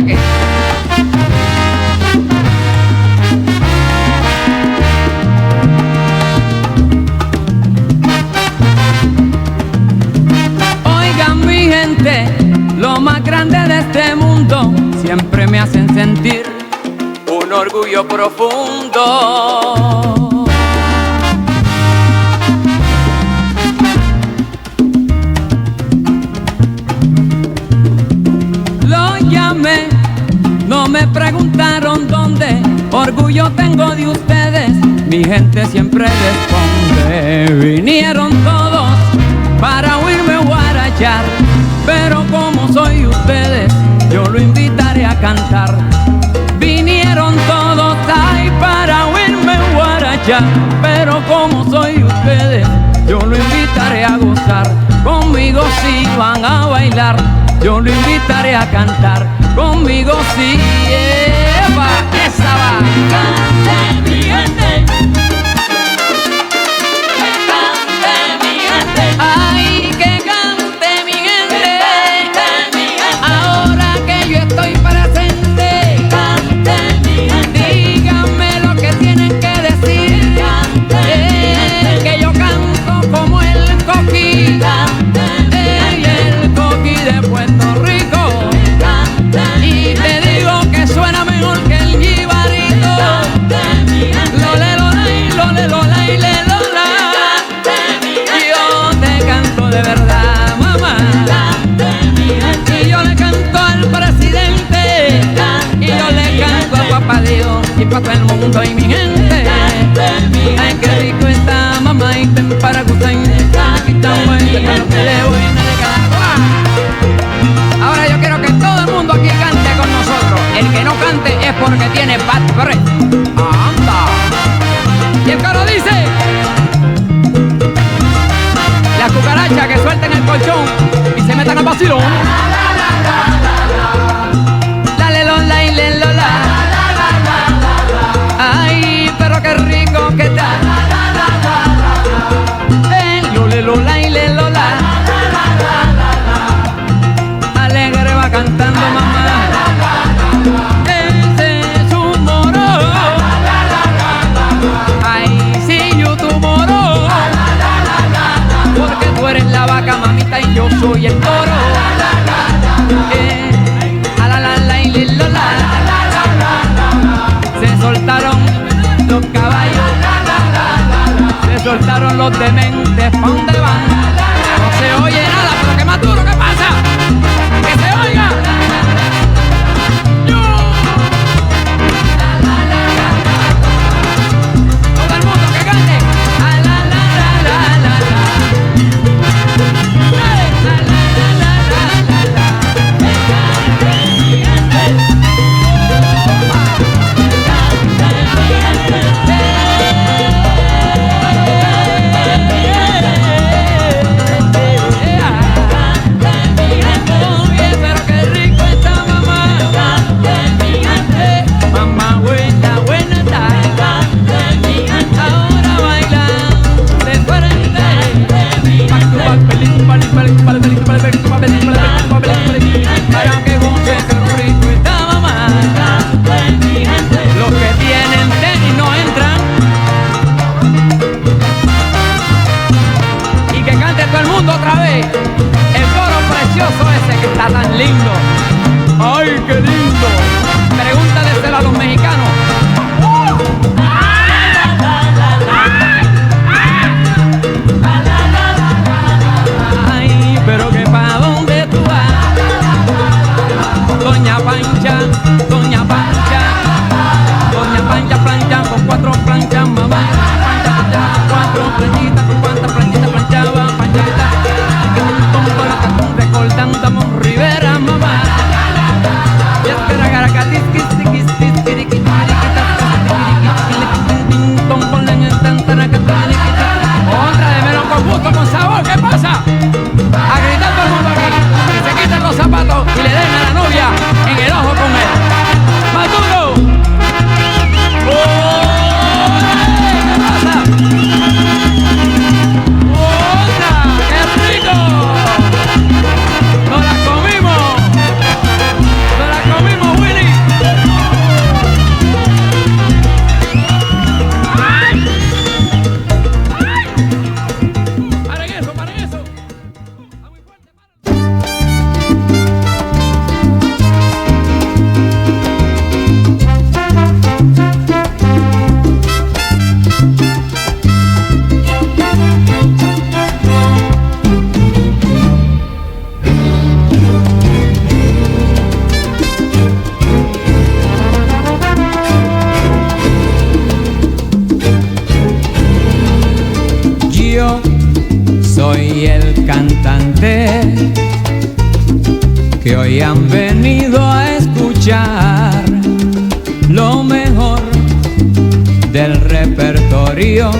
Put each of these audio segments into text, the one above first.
toque. Oigan mi gente, lo más grande de este mundo siempre me hacen sentir un orgullo profundo. No me preguntaron dónde, orgullo tengo de ustedes, mi gente siempre responde. Vinieron todos para oírme guarachar, pero como soy ustedes, yo lo invitaré a cantar. Vinieron todos ahí para oírme guarachar, pero como soy ustedes, yo lo invitaré a gozar. Conmigo sí van a bailar, yo lo invitaré a cantar. Conmigo sí, Eva, esa va. Cante mi gente, que cante mi gente. Ay, que cante mi gente, Cante mi gente. ahora que yo estoy presente. Cante mi gente. Díganme lo que tienen que decir. Cante mi gente. Que yo canto como el coquí. Cante mi gente. El coquí de Puerto Rico. Cante mi Y te digo que suena mejor que el jibarito. Cante mi gente. Lole, lolay, lole, lolay, le, lola. Cante mi gente. Yo te canto de verdad, mamá. Cante mi gente. Y yo le canto al presidente. Y yo le canto a papá Dios y para todo el mundo y mi gente. Ay, qué rico está, mamá, y ten para gustar. Aquí está bueno, que lo que le voy a regalar. Ahora yo quiero que todo el mundo aquí cante con nosotros. El que no cante es porque tiene bad breath. ¡Anda! Y el coro dice: las cucarachas que suelten el colchón y se metan al vacilón. La le lola y le lola. Ay, pero qué rico que está. Lole lola y le lola. Alegre va cantando mamá. Ese es un moro. Ay, sí, yo tu moro. Porque tú eres la vaca, mamita, y yo soy el toro. A la la la y le lola. Se soltaron los caballos, se soltaron los dementes. ¿Pa' dónde van? No se oye nada, pero que más duro, ¿qué pasa? ¡Que se oiga! ¡Yo! Todo el mundo que cante. A la la la la la la. ¡Hey! La la la la la la. Cante mi gente. Cante mi gente. Oye, pero qué rico está mamá. Cante mi gente. Mamá buena, buena está. Cante mi gente. Ahora baila de frente. Para que goce que rico está mamá. Cante mi gente. Los que tienen tenis no entran. Y que cante todo el mundo otra vez el coro precioso ese que está tan lindo. ¡Ay, qué lindo! Pregúntale a los mexicanos. Ay, pero que pa' dónde tú vas, Doña Pancha, Doña Pancha, Doña Pancha plancha con 4 planchas, mamá. Pancha planchaba con 4 planchitas, con cuántas planchitas planchaba, Panchita. Recordando a Mon Rivera, mamá. Y espera, garacatis, kis, kis, kis, kis, otra de melón con gusto, con sabor, ¿qué pasa? A gritar todo el mundo aquí, que se quiten los zapatos y le den a la novia en el ojo con él. ¡Más duro! ¡Oh! ¿Qué pasa? cantar lo mejor del repertorio.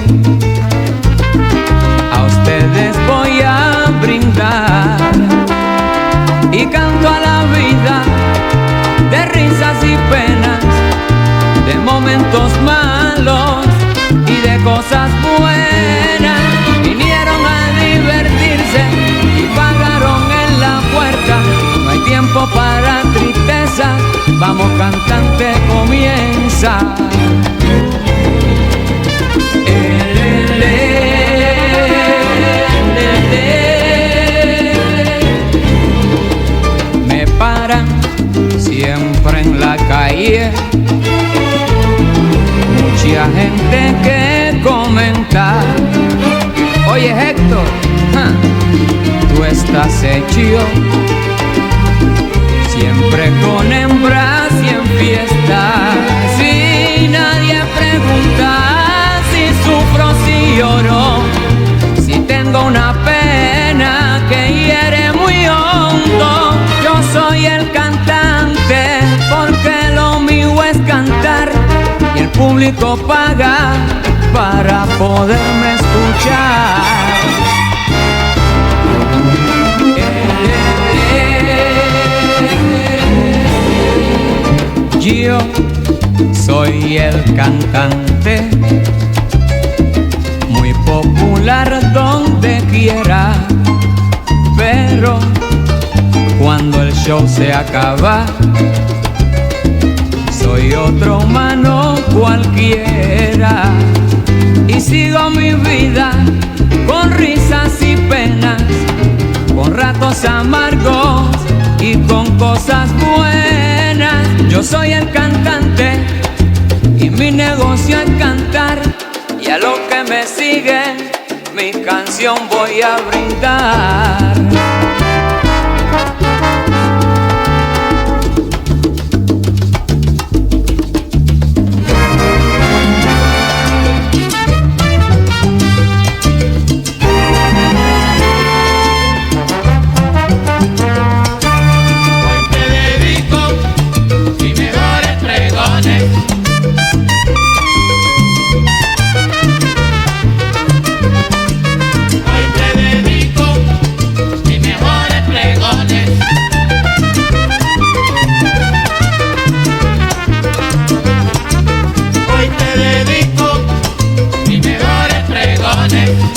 A ustedes voy a brindar y canto a la vida de risas y penas, de momentos malos y de cosas buenas. Vinieron a divertirse y pagaron en la puerta. No hay tiempo para tristeza, vamos cantante, comienza. Me paran siempre en la calle, mucha gente que comenta: oye Héctor, tú estás hecho siempre con hembras y en fiestas. Si nadie pregunta si sufro, si lloro, si tengo una pena que hiere muy hondo, yo soy el cantante porque lo mío es cantar y el público paga para poderme escuchar. Yo soy el cantante, muy popular donde quiera, pero cuando el show se acaba, soy otro humano cualquiera y sigo mi vida con risas y penas, con ratos amargos y con cosas buenas. Yo soy el cantante y mi negocio es cantar, y a los que me siguen mi canción voy a brindar.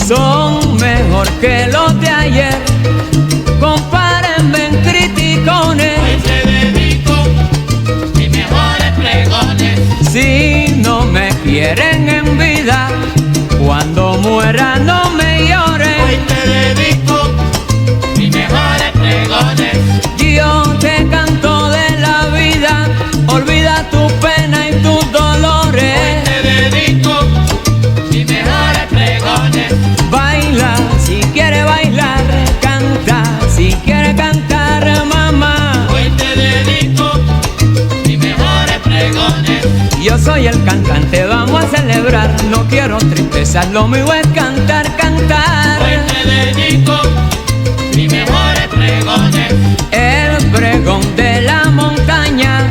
Son mejor que los de ayer, compárenme en criticones. Hoy te dedico mis mejores pregones. Si no me quieren en vida, cuando muera no me lloren. Hoy te dedico mis mejores pregones. Yo te canto de la vida, olvida tu pena y tus dolores. Hoy te dedico mis mejores pregones. Baila si quiere bailar, canta si quiere cantar, mamá. Hoy te dedico mis mejores pregones. Yo soy el cantante, vamos a celebrar, no quiero tristeza, lo mío es cantar, cantar. Hoy te dedico mis mejores pregones. El pregón de la montaña,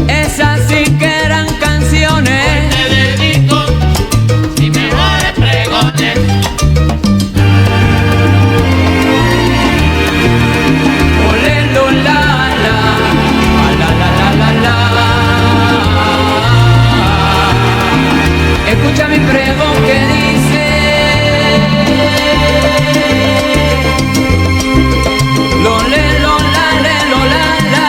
esas sí que eran canciones. Hoy te dedico mis mejores pregones. Ole, lo, la, la, la, la, la, la, la. Escucha mi pregón que dice: lo, le, lo, la, le, lo, la, la.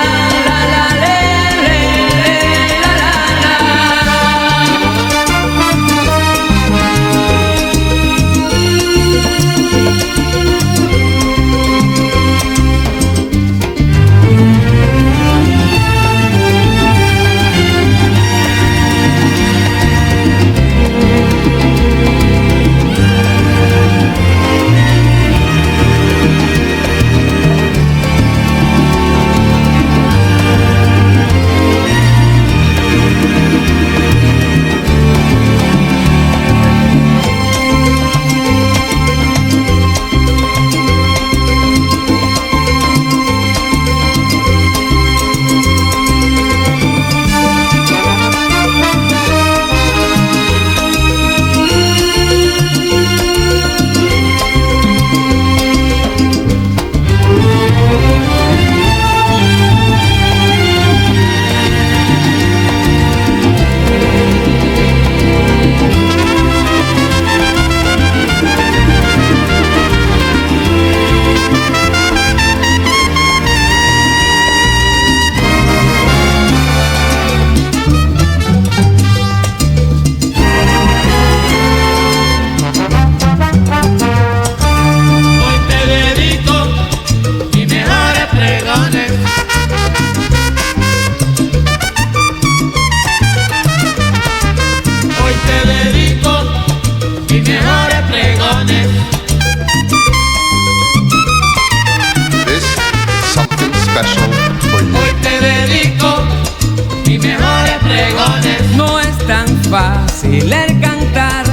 vacilar, cantar,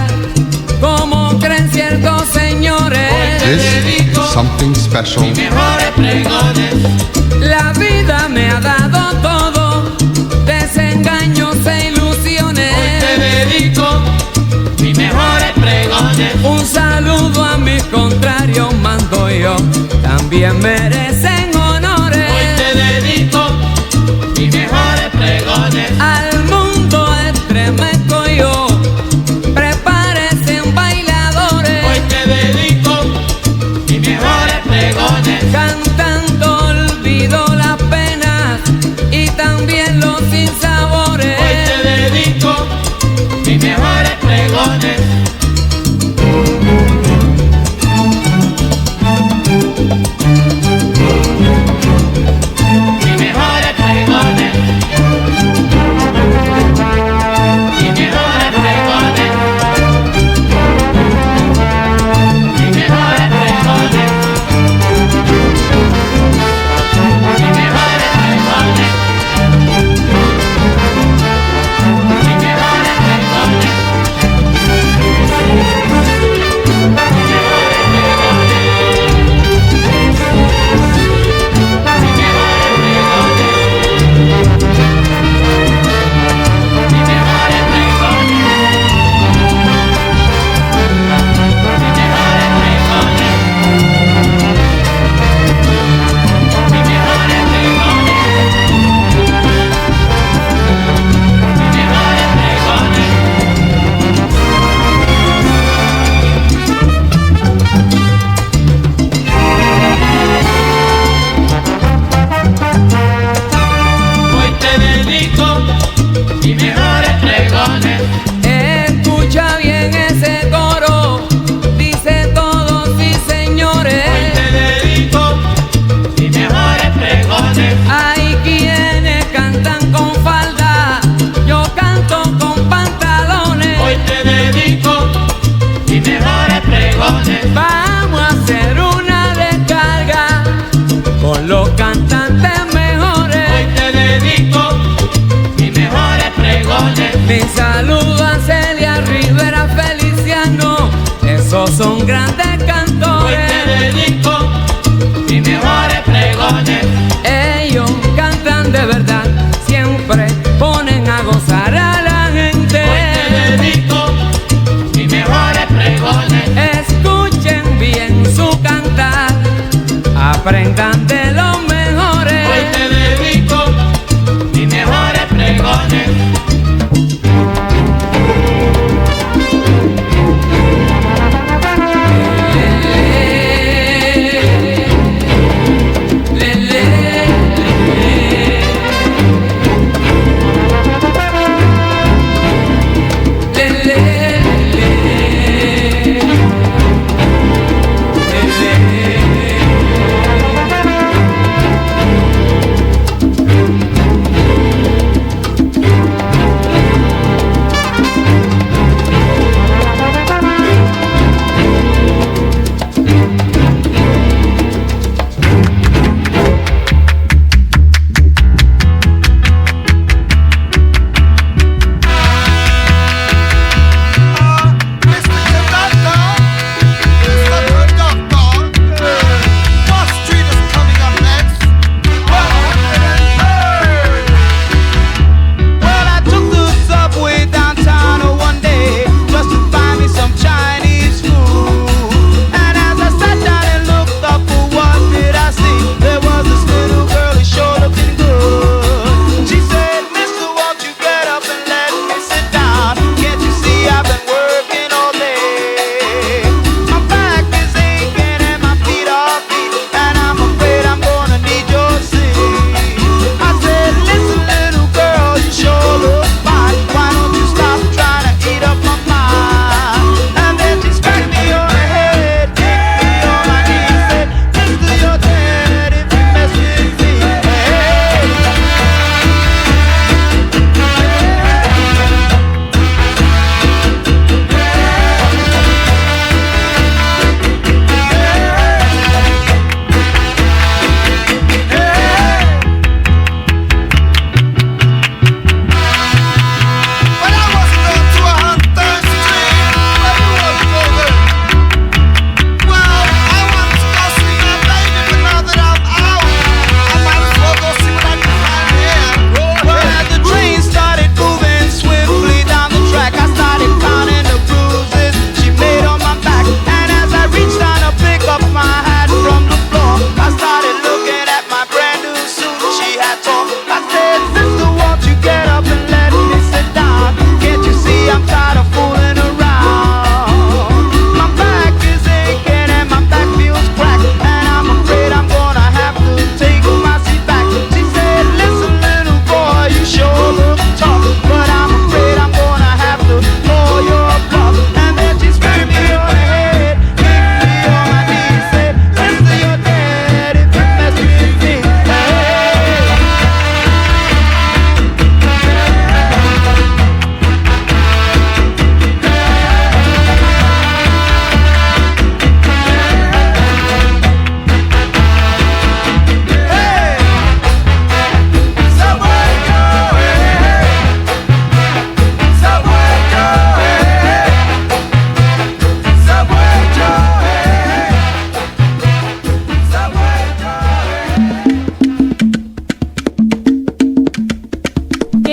como creen ciertos señores. This is something special. Mis mejores pregones. La vida me ha dado todo, desengaños e ilusiones. Hoy te dedico mis mejores pregones. Un saludo a mis contrarios mando yo, también merecen honores. Hoy te dedico mis mejores pregones. Al mundo estremezco yo, prepárense bailadores. Hoy te dedico mis mejores pregones. Cantando olvido las penas y también los sinsabores. Hoy te dedico mis mejores pregones. Mis mejores pregones. Mis mejores pregones. Mis mejores pregones. Mis mejores pregones. Mis mejores pregones. Hoy te dedico mis mejores pregones. Escucha bien ese coro, dice todos sí señores. Hoy te dedico mis mejores pregones. Hay quienes cantan con falda, yo canto con pantalones. Hoy te dedico mis mejores pregones. Vamos a hacer una descarga con los cantantes mejores. Hoy te dedico mis mejores pregones. Mi saludo a Celia Rivera Feliciano, esos son grandes Hoy cantores. te dedico mis mejores pregones. Ellos cantan de verdad, siempre ponen a gozar a la gente. Hoy te dedico mis mejores pregones. Escuchen bien su cantar, aprendan de los mejores. Hoy te dedico mis mejores pregones. Le, le, le, le, le, le, le.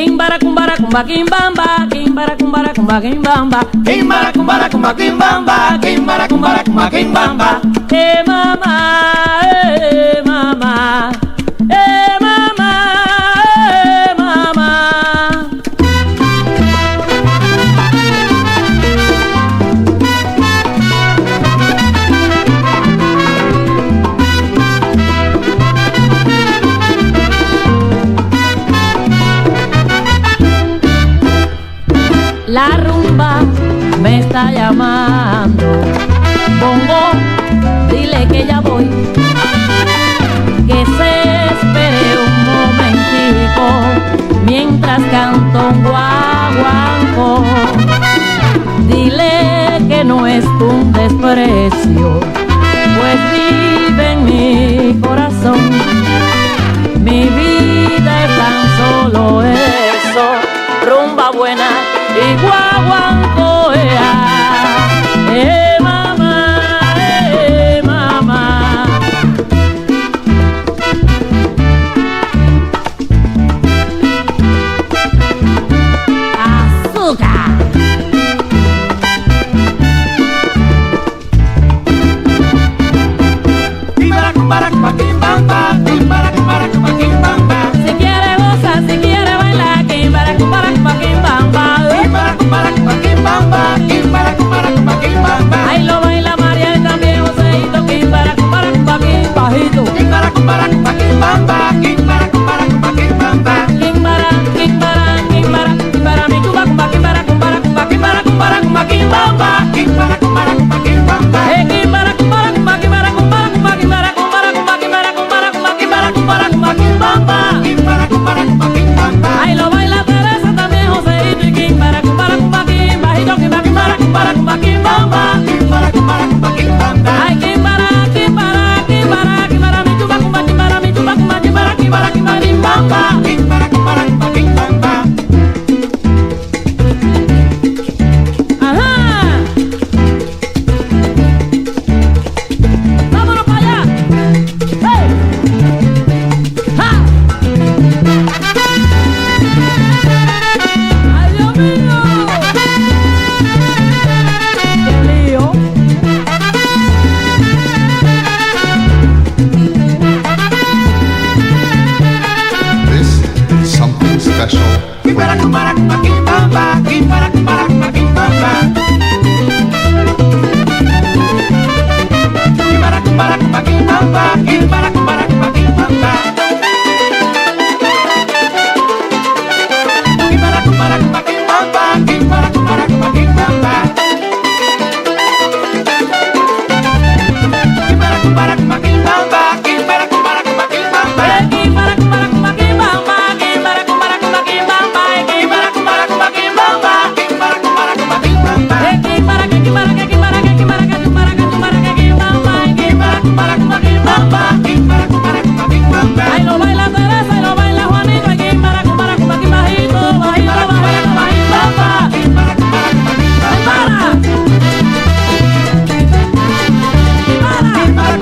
Kimbara kumbara kumba kimbamba, kimbara kumbara kumba kimbamba, kimbara kumbara kumba kimbamba, kimbara kumbara kumba kimbamba. Mama, mama, mama, mama. La rumba me está llamando. Bongo, dile que ya voy. Que se espere un momentico mientras canto un guaguancó. Dile que no es un desprecio, pues vive en mi corazón. Mi vida es tan solo eso, rumba buena y guaguancó, mamá, mamá. Azúcar. Si quiere goza, si quiere bailar, kimbara kumbara kumba kimbamba. Ahí lo baila María y también Joseito, kimbara kumbara kumba kimbajito. Kimbara, kimbara, kimbara, mi chuba kumba kimbara kumbara kumba kimbara kumbara kumba kimbamba. Kimbara kumbara kumba kimbamba. Kimbara kumbara kumba kimbara kumbara kumba kimbara kumbara kumba kimbara kumbara kumba kimbara kumbara kumba kimbamba. Kimbara kumbara kumba kimbamba. Ahí lo baila Teresa también Joseito y kimbara kumbara kumba kimbajito, kimbara kumbara kumbara kumba kimbamba. Kimbara kumbara kumba kimbamba. Ay kimbara, kimbara, kimbara, kimbara, mi chuba kumba kimbara, mi chuba kumba kimbara, kimbara, kimbara, kimbamba. Kimbara kumbara kumba kimbamba. Ajá. Vámonos para allá. Hey. Ja. Ay Dios mío. Qué lío. This is something special. Kimbara kumbara kumba kimbamba, kimbara kumbara kumba kimbamba. Kimbara kumbara kumba kimbamba, kimbara kumbara kumba kimbamba. Kimbara kumbara kumba kimbamba, kimbara kumbara kumba kimbamba. Kimbara kumbara kumba kimbamba, kimbara kumbara kumba kimbamba. Kimbara kumbara kumba kimbamba, kimbara kumbara kumba kimbamba, kimbara kumbara kumba kimbamba. Kimbara kumbara kumba kimbamba. Kimbara que kimbara que kimbara que kimbara que kimbara que kimbara que kimbamba, kimbara kumbara kumba kimbamba. Kimbara kumbara kumba kimbamba. Ahí lo baila Teresa, ahí lo baila Juanito, y kimbara kumbara kumba kimbajito, bajito, bajito, bajito. Kimbara kumbara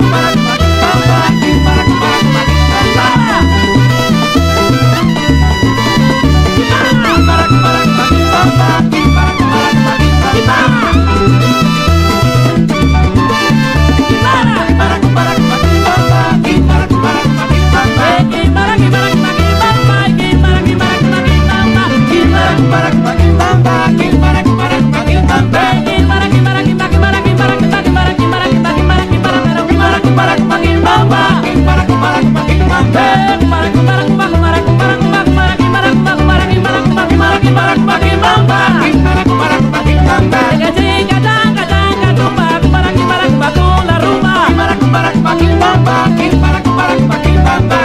kumba kimbamba. Kimbara. Kimbara kumbara kumba kimbamba. Kimbara kumbara kumba kimbamba. Kimbara kumbara kumba kimbamba. Kimbara kumbara kumba kimbamba. Kimbara kumbara kumba kimbamba. Kimbara kumbara kumba kimbamba. Kimbara kimbara kumba kimbamba, kimbara kimbara kumba kimbamba. Kimbara kumbara kumba kimbamba. Kimbara kumbara kumba kimbamba. Kimbara kimbara kimbara kimbara kimbara kimbara kimbara kimbara kimbara kimbara kimbara Kimbara kumbara kumba kimbamba. Kimbara kumbara kumba kimbamba. kimbara kimbara kumba kimbara kimbara kimbara kimbara kimbara kimbara kimbara kimbara Kimbara kumba kimbamba. Kimbara kumbara kumba kimbamba. Chica changa changa tumba kimbara kimbara kumba con la rumba. Kimbara kumbara kumba kimbamba. Kimbara kumbara kumba kimbamba.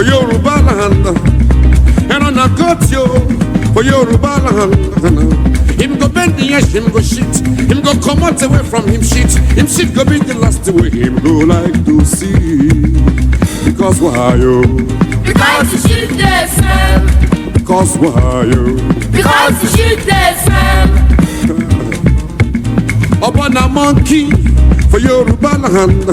Yoruba land. And on a got you for Yoruba land. Him go bend the edge, him go shit. Him go come out away from him shit. Him shit go be the last way him go like to see. Because why you? Because you shoot the sun. Because why you? Because you shoot the sun. Upon a monkey for Yoruba land.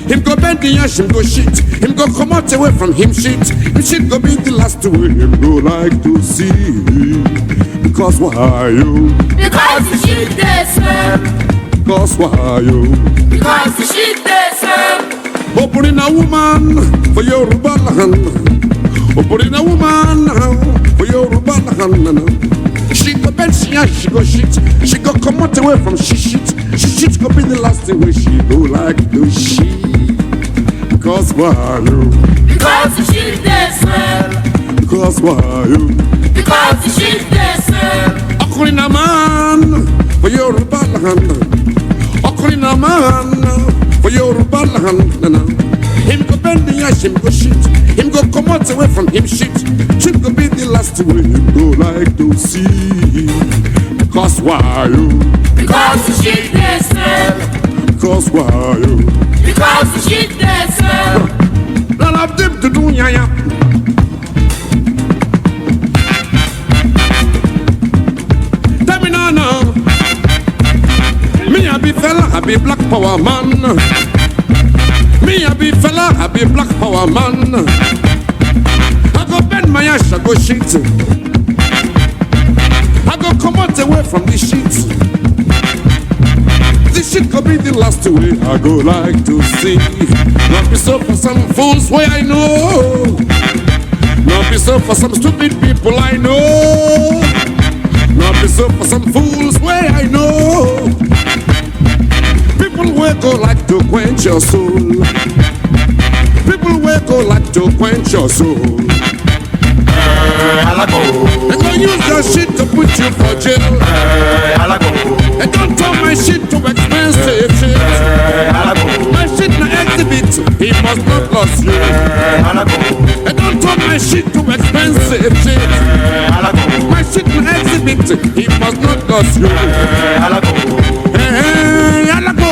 Him go bend the ash, him go shit. Him go come out away from him shit. Him shit go be the last way him go like to see. Because why you? Because you shoot the sun. Because why you? Because you shoot the sun. Opening a woman for Yoruba land. Opening a woman for Yoruba land. She go bend, she go shit. She go come out away from she shit. She shit go be the last way she go like to shit. Because why you? Because you shoot the sun. Because why you? Because you shoot the sun. Occurring a man for Yoruba land. Occurring a man for Yoruba land. Him go bend the ash, him go shit. Him go come out away from him shit. Shit go be the last way him go like to see. Because why you? Because you shoot the sun. Because why you? Because you shoot the sun. None of them to do ya. Tell me now. Me a be fella, I be black power man. Me a be fella, I be black power man. I go bend my ass, I go shit. I go come out away from this shit. This shit could be the last way I go like to see. Not be so for some fools way I know. Not be so for some stupid people I know. Not be so for some fools way I know. People will go like to quench your soul. People will go like to quench your soul. And don't use your shit to put you for jail. And don't turn my shit to expensive shit. My shit na exhibit, he must not lose you. And don't turn my shit to expensive shit. My shit na exhibit, he must not lose you. Hey, alago. Hey, alago.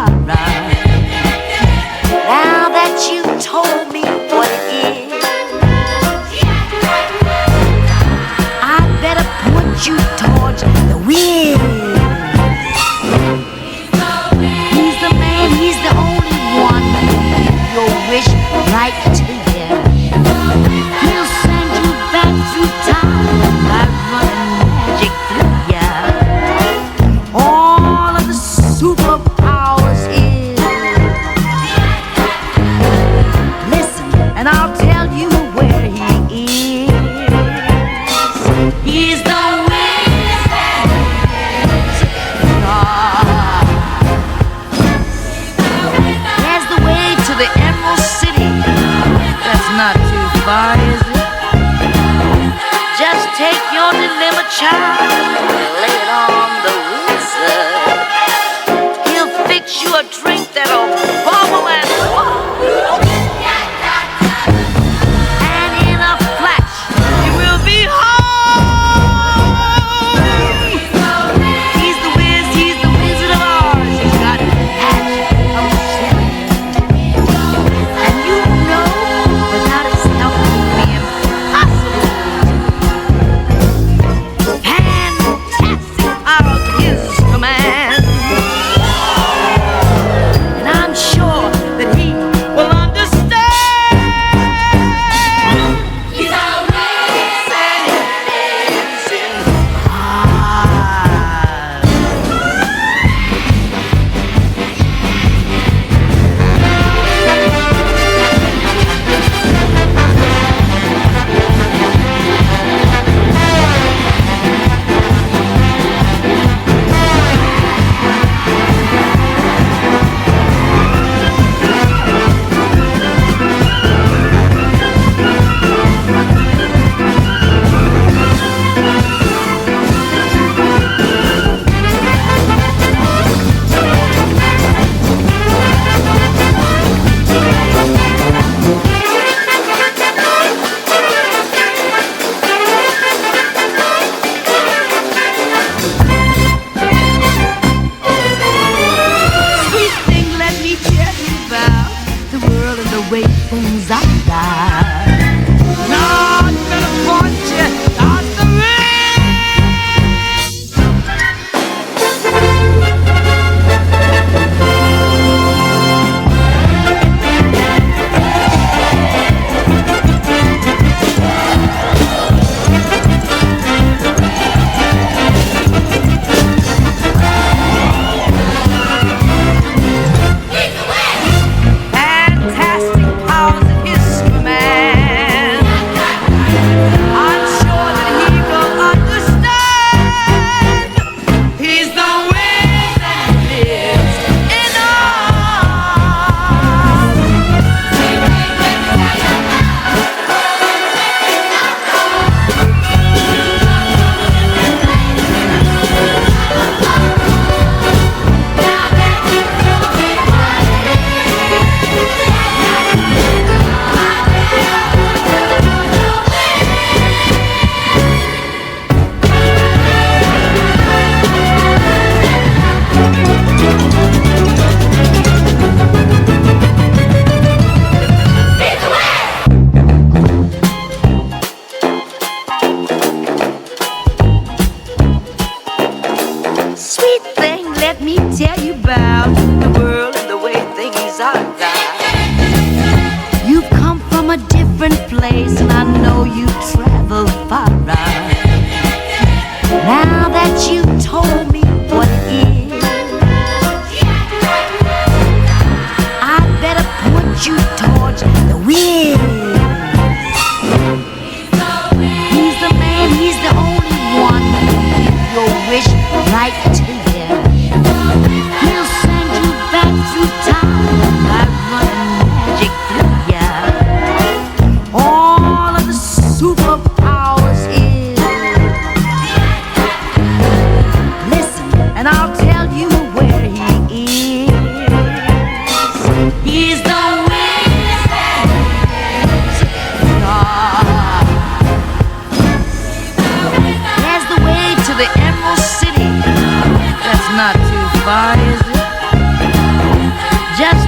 alright. Now that you told me what it is, I better point you towards the wind. He's the man, he's the only one who can make your wish right to you. He'll send you back through time by running magic through ya. All of the superpowers is. Listen, and I'll tell you where he is. He's the wizard. There's the way to the Emerald City. That's not too far, is it? Just take your dilemma, child, and lay it on the wizard. He'll fix you a drink that'll bubble and bubble. And in a flash, you will be home. He's the wizard of Oz. He's got magic of sin. And you know, without his help, it would be impossible. Fantastic powers at his command. And I'm sure that he will understand. He's always in sweet thing, let me tell you about the world and the way things are done. No, you better point you towards the fantastic powers at his command.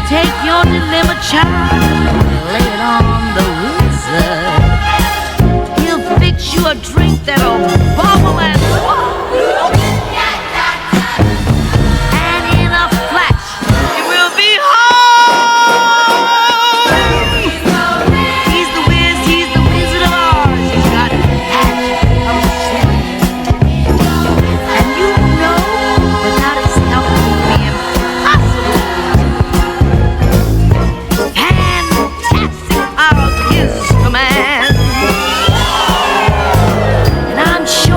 take your dilemma, child, lay it on the wizard. He'll fix you a drink that'll bubble and and in a flash, it will be home. He's the wizard of Oz. He's got magic of sin. And you know, without his help, it would be impossible. Fantastic powers at his command. And I'm sure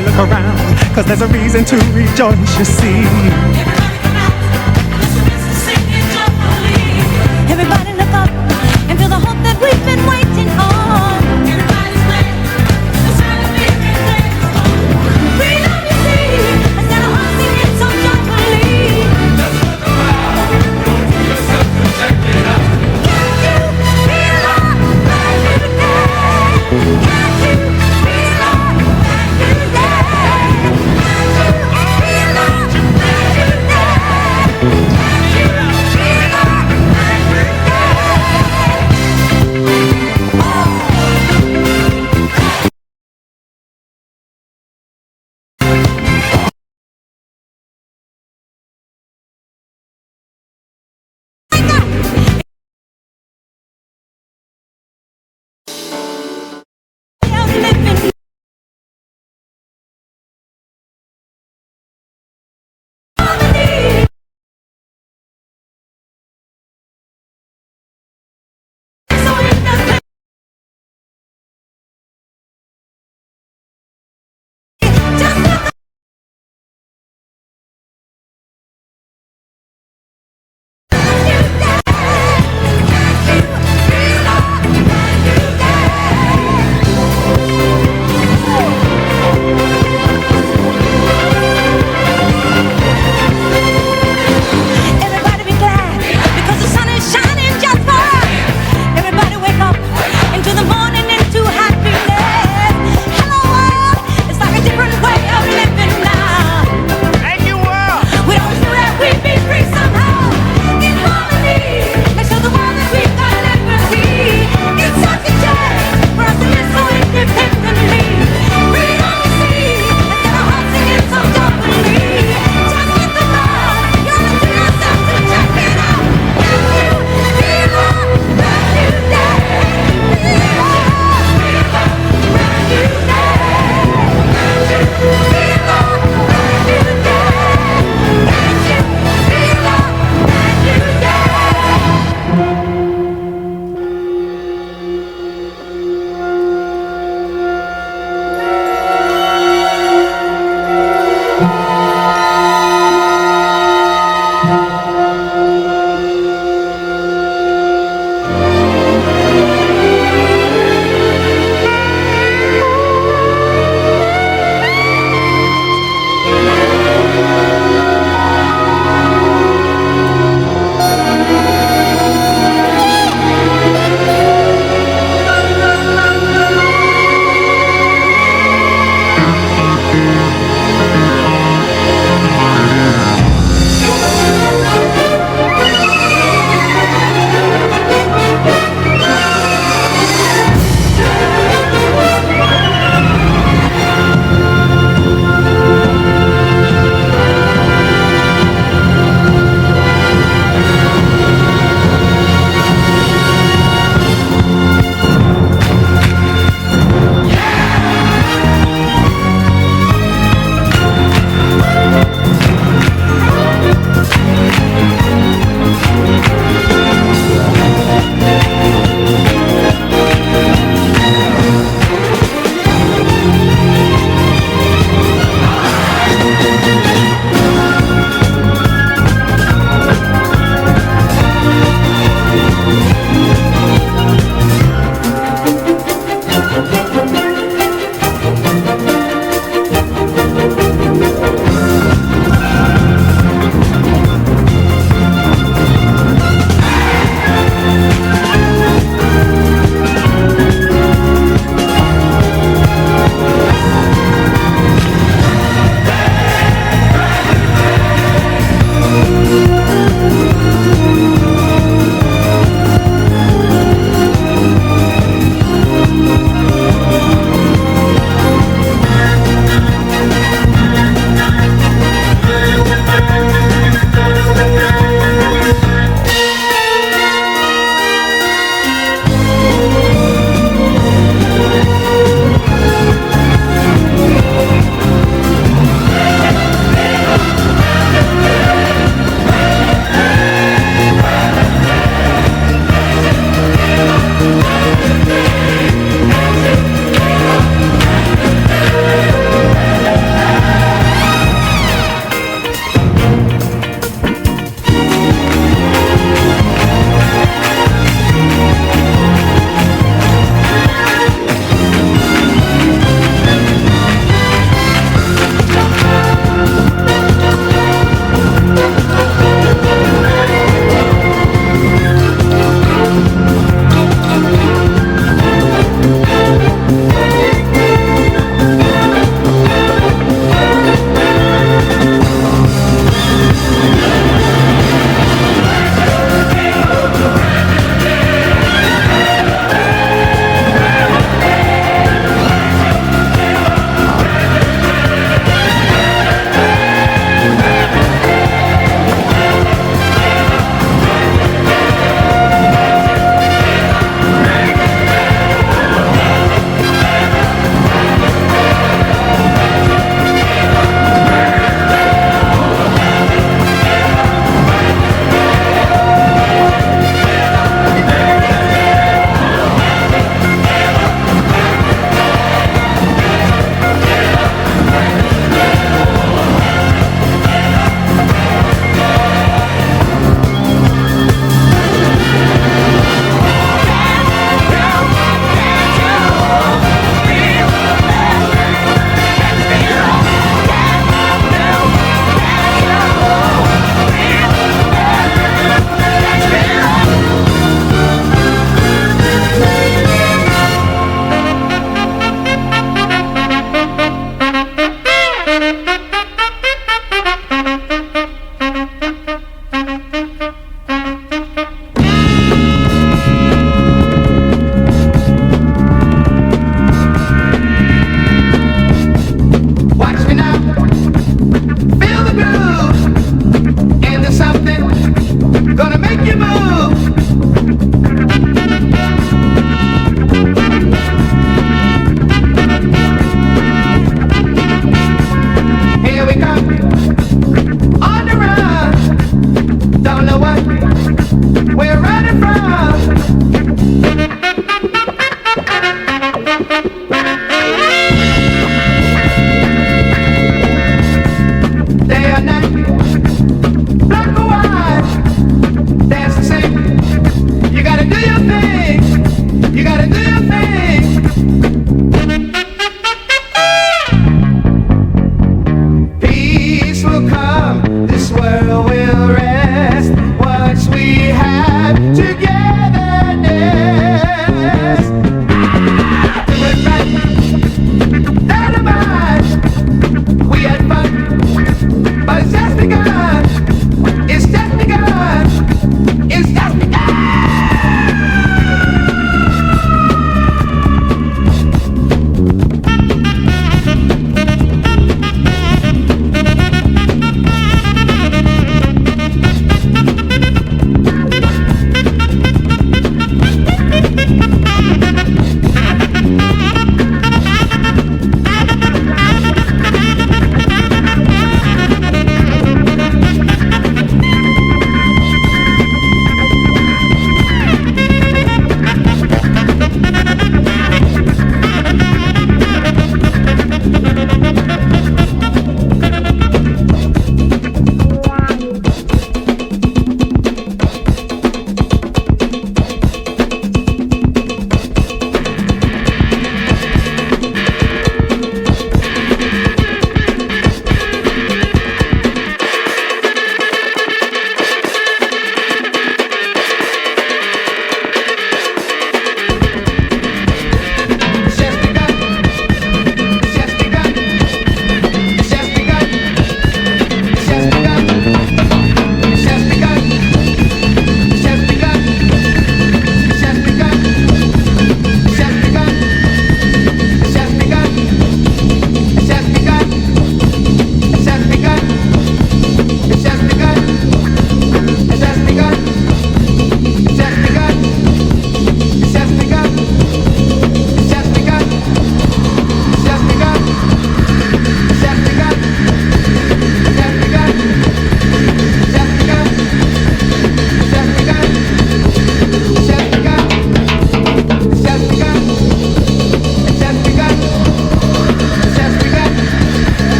Everybody look around, cause there's a reason to rejoice, you see. Everybody look up and feel the hope that we've been waiting on. Everybody's ready, the sign of being ready. Freedom, you see, I said our hearts singing so joyfully. That's what the world, don't do yourself to check it out. Can't you feel our brand new day? Can't you feel our brand new day? Can't you feel our brand new day?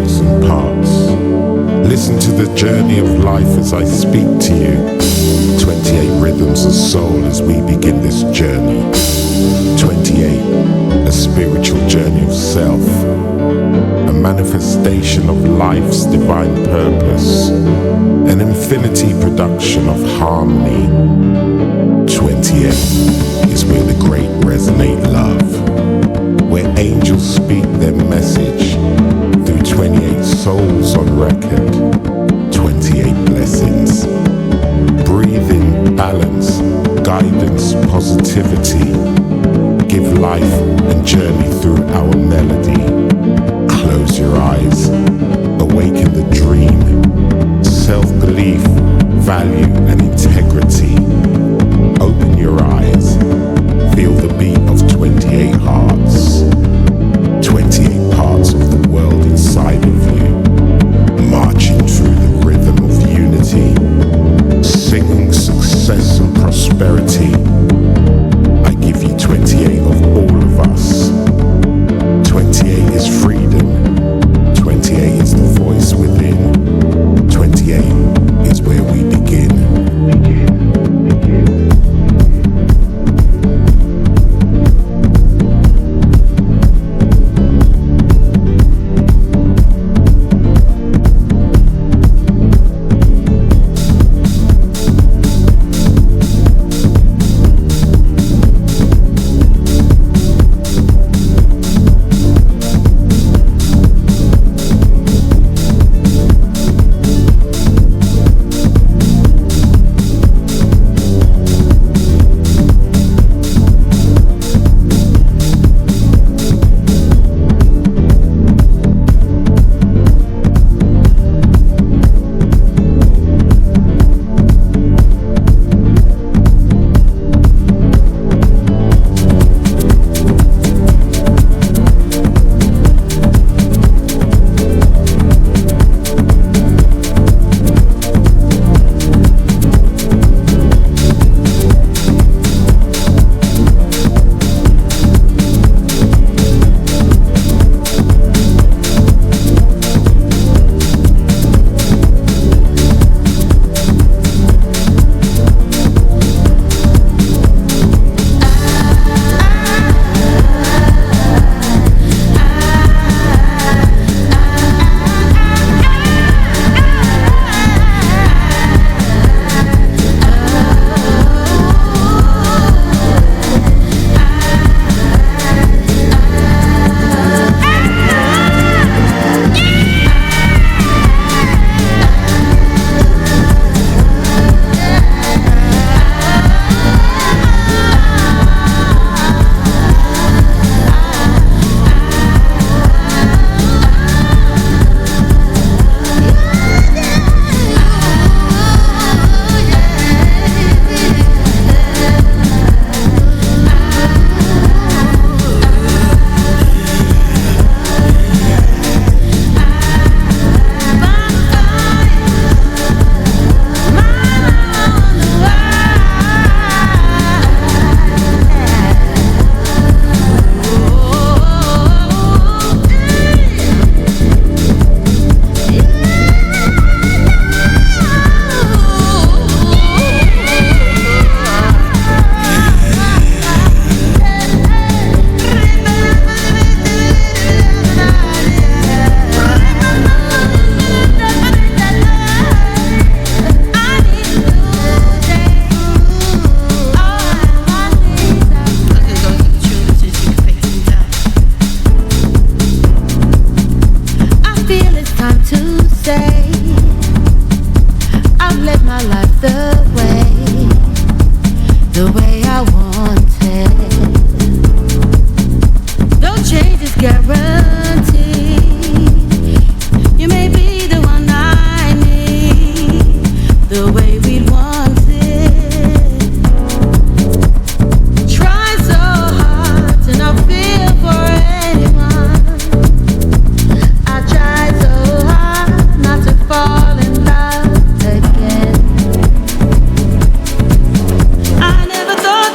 1,000 parts. Listen to the journey of life as I speak to you. 28 rhythms of soul as we begin this journey. 28, a spiritual journey of self, a manifestation of life's divine purpose, an infinity production of harmony. 28 is where the great resonate love, where angels speak their message through 28 souls on record. 28 blessings. Breathe in balance, guidance, positivity. Give life and journey through our melody. Close your eyes, awaken the dream. Self-belief, value and integrity. Open your eyes, feel the beat of 28 hearts. 28 parts of the world inside of you, marching through the rhythm of unity, singing success and prosperity. I give you 28 of all of us. 28 is freedom. 28 is the voice within. 28 is where we begin.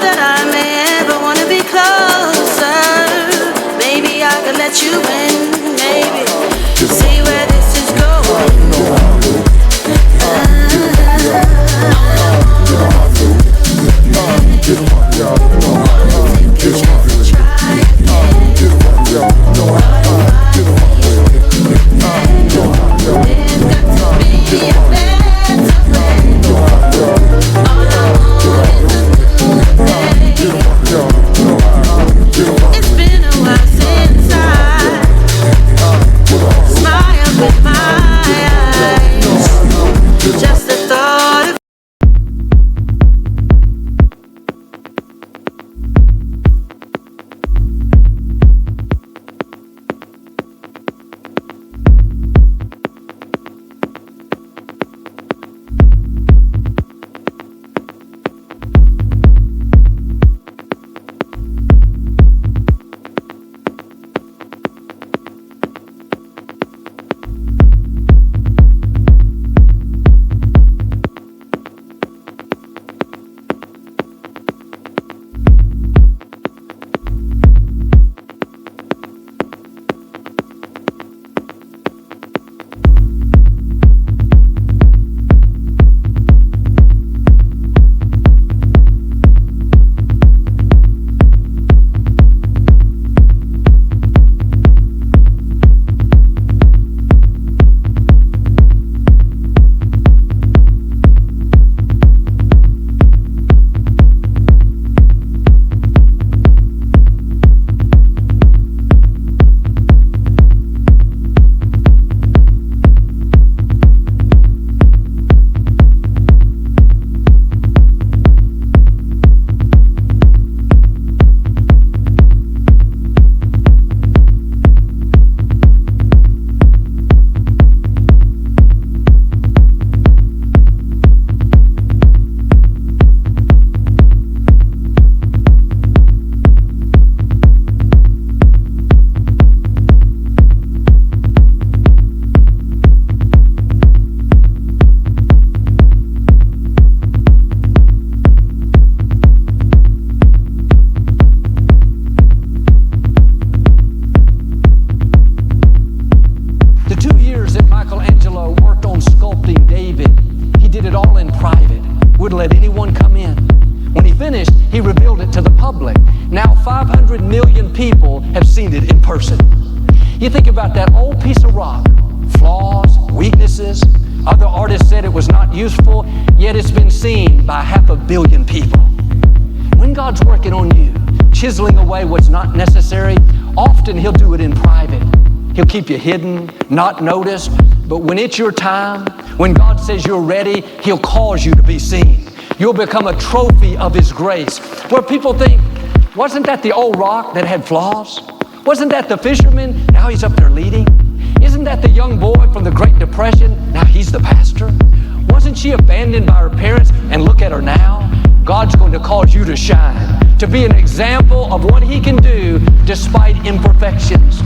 That wouldn't let anyone come in. When he finished, he revealed it to the public. Now 500 million people have seen it in person. You think about that old piece of rock, flaws, weaknesses. Other artists said it was not useful, yet it's been seen by 500 million people. When God's working on you, chiseling away what's not necessary, often he'll do it in private. He'll keep you hidden, not noticed, but when it's your time, when God says you're ready, he'll cause you to be seen. You'll become a trophy of his grace, where people think, wasn't that the old rock that had flaws? Wasn't that the fisherman? Now he's up there leading. Isn't that the young boy from the Great Depression? Now he's the pastor. Wasn't she abandoned by her parents? And look at her now. God's going to cause you to shine, to be an example of what he can do despite imperfections.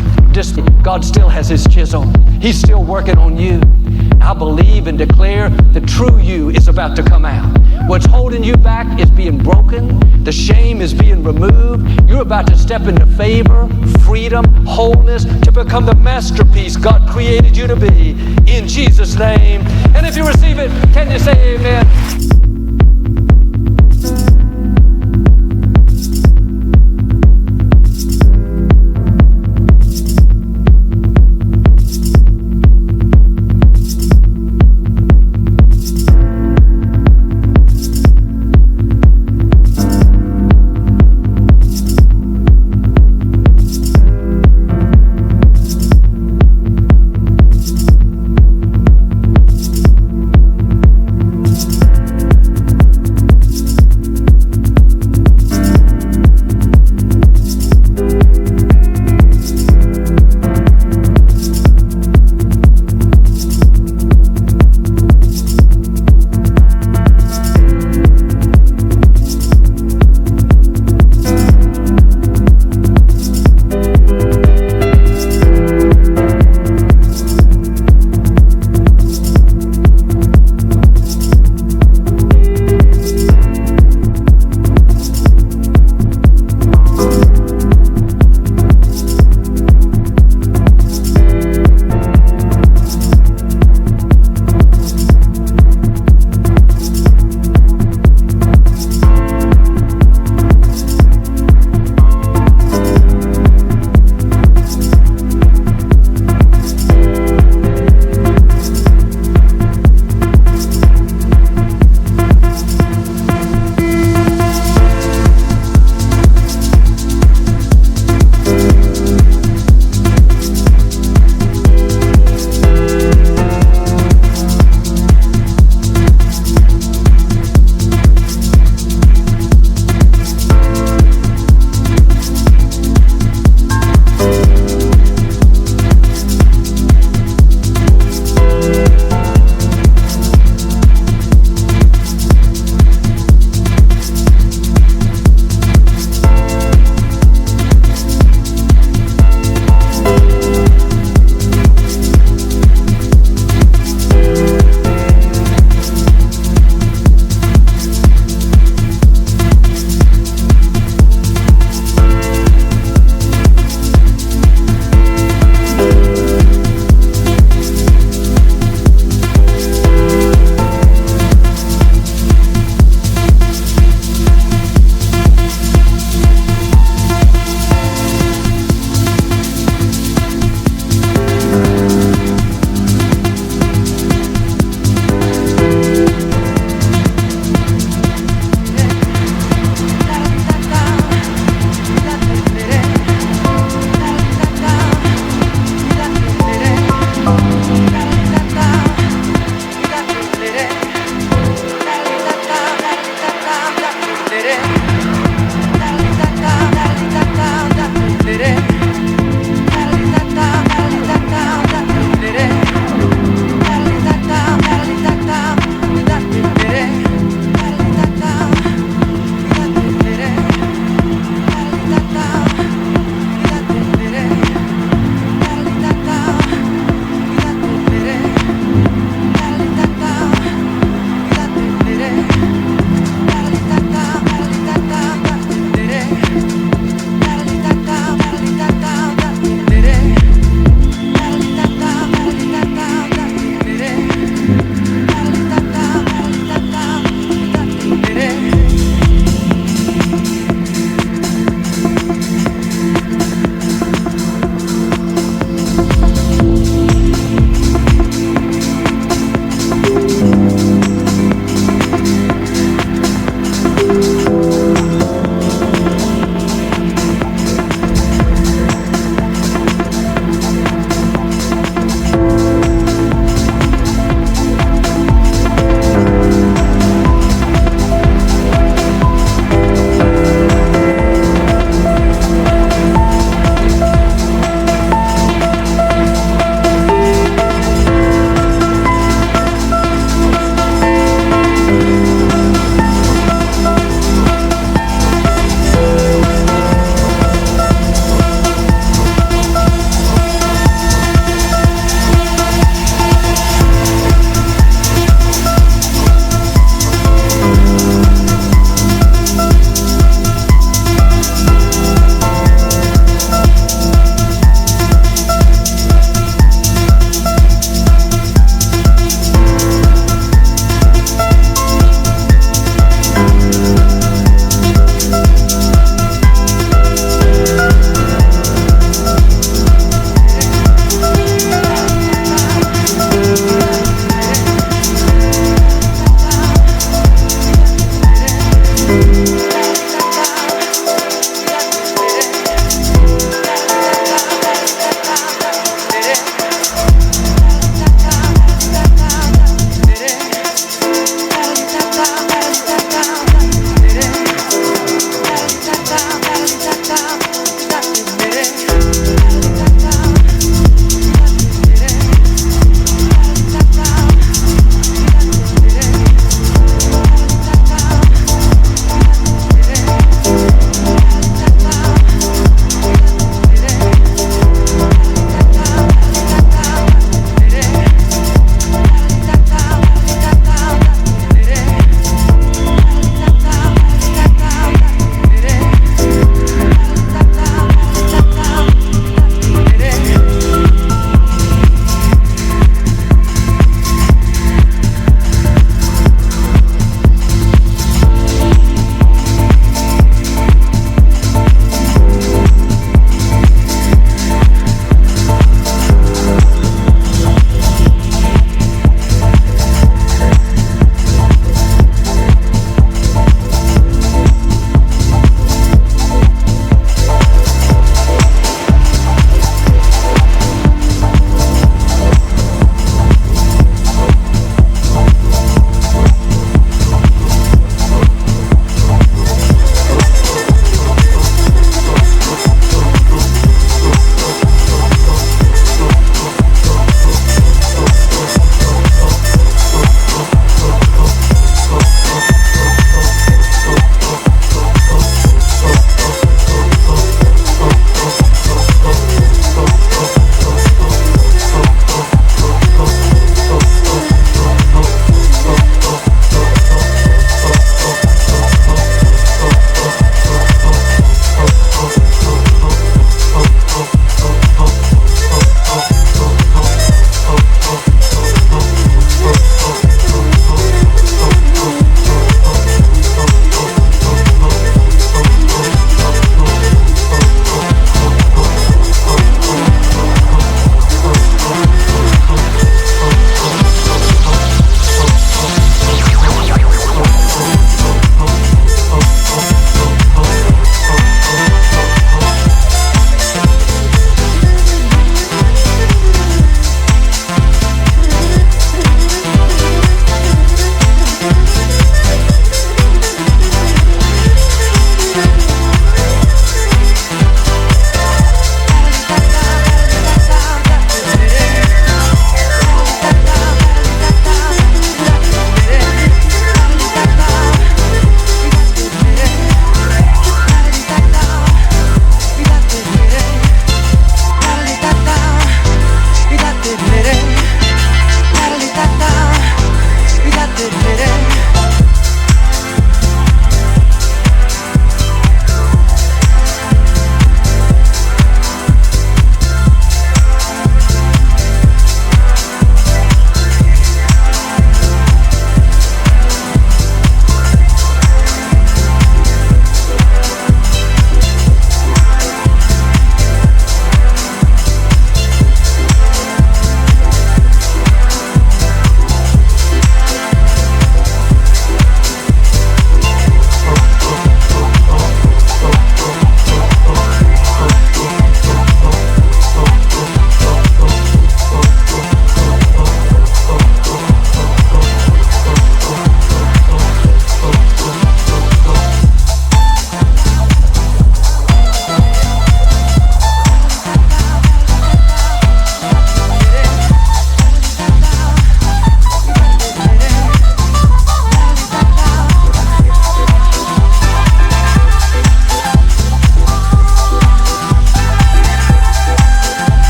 God still has his chisel. He's still working on you. I believe and declare the true you is about to come out. What's holding you back is being broken. The shame is being removed. You're about to step into favor, freedom, wholeness, to become the masterpiece God created you to be, in Jesus' name. And if you receive it, can you say amen?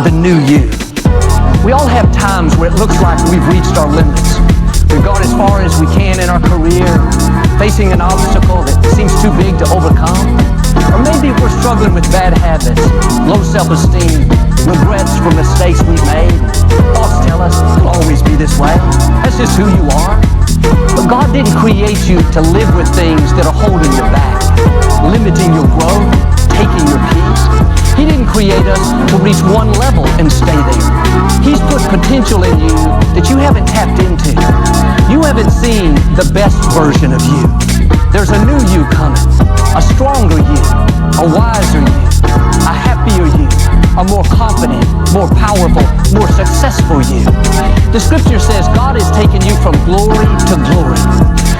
the new you. We all have times where it looks like we've reached our limits. We've gone as far as we can in our career, facing an obstacle that seems too big to overcome. Or maybe we're struggling with bad habits, low self-esteem, regrets for mistakes we made. Thoughts tell us it'll always be this way. That's just who you are. But God didn't create you to live with things that are holding you back, limiting your growth, taking your peace. He didn't create us to reach one level and stay there. He's put potential in you that you haven't tapped into. You haven't seen the best version of you. There's a new you coming, a stronger you, a wiser you, a happier you, a more confident, more powerful, more successful you. The scripture says God is taking you from glory to glory.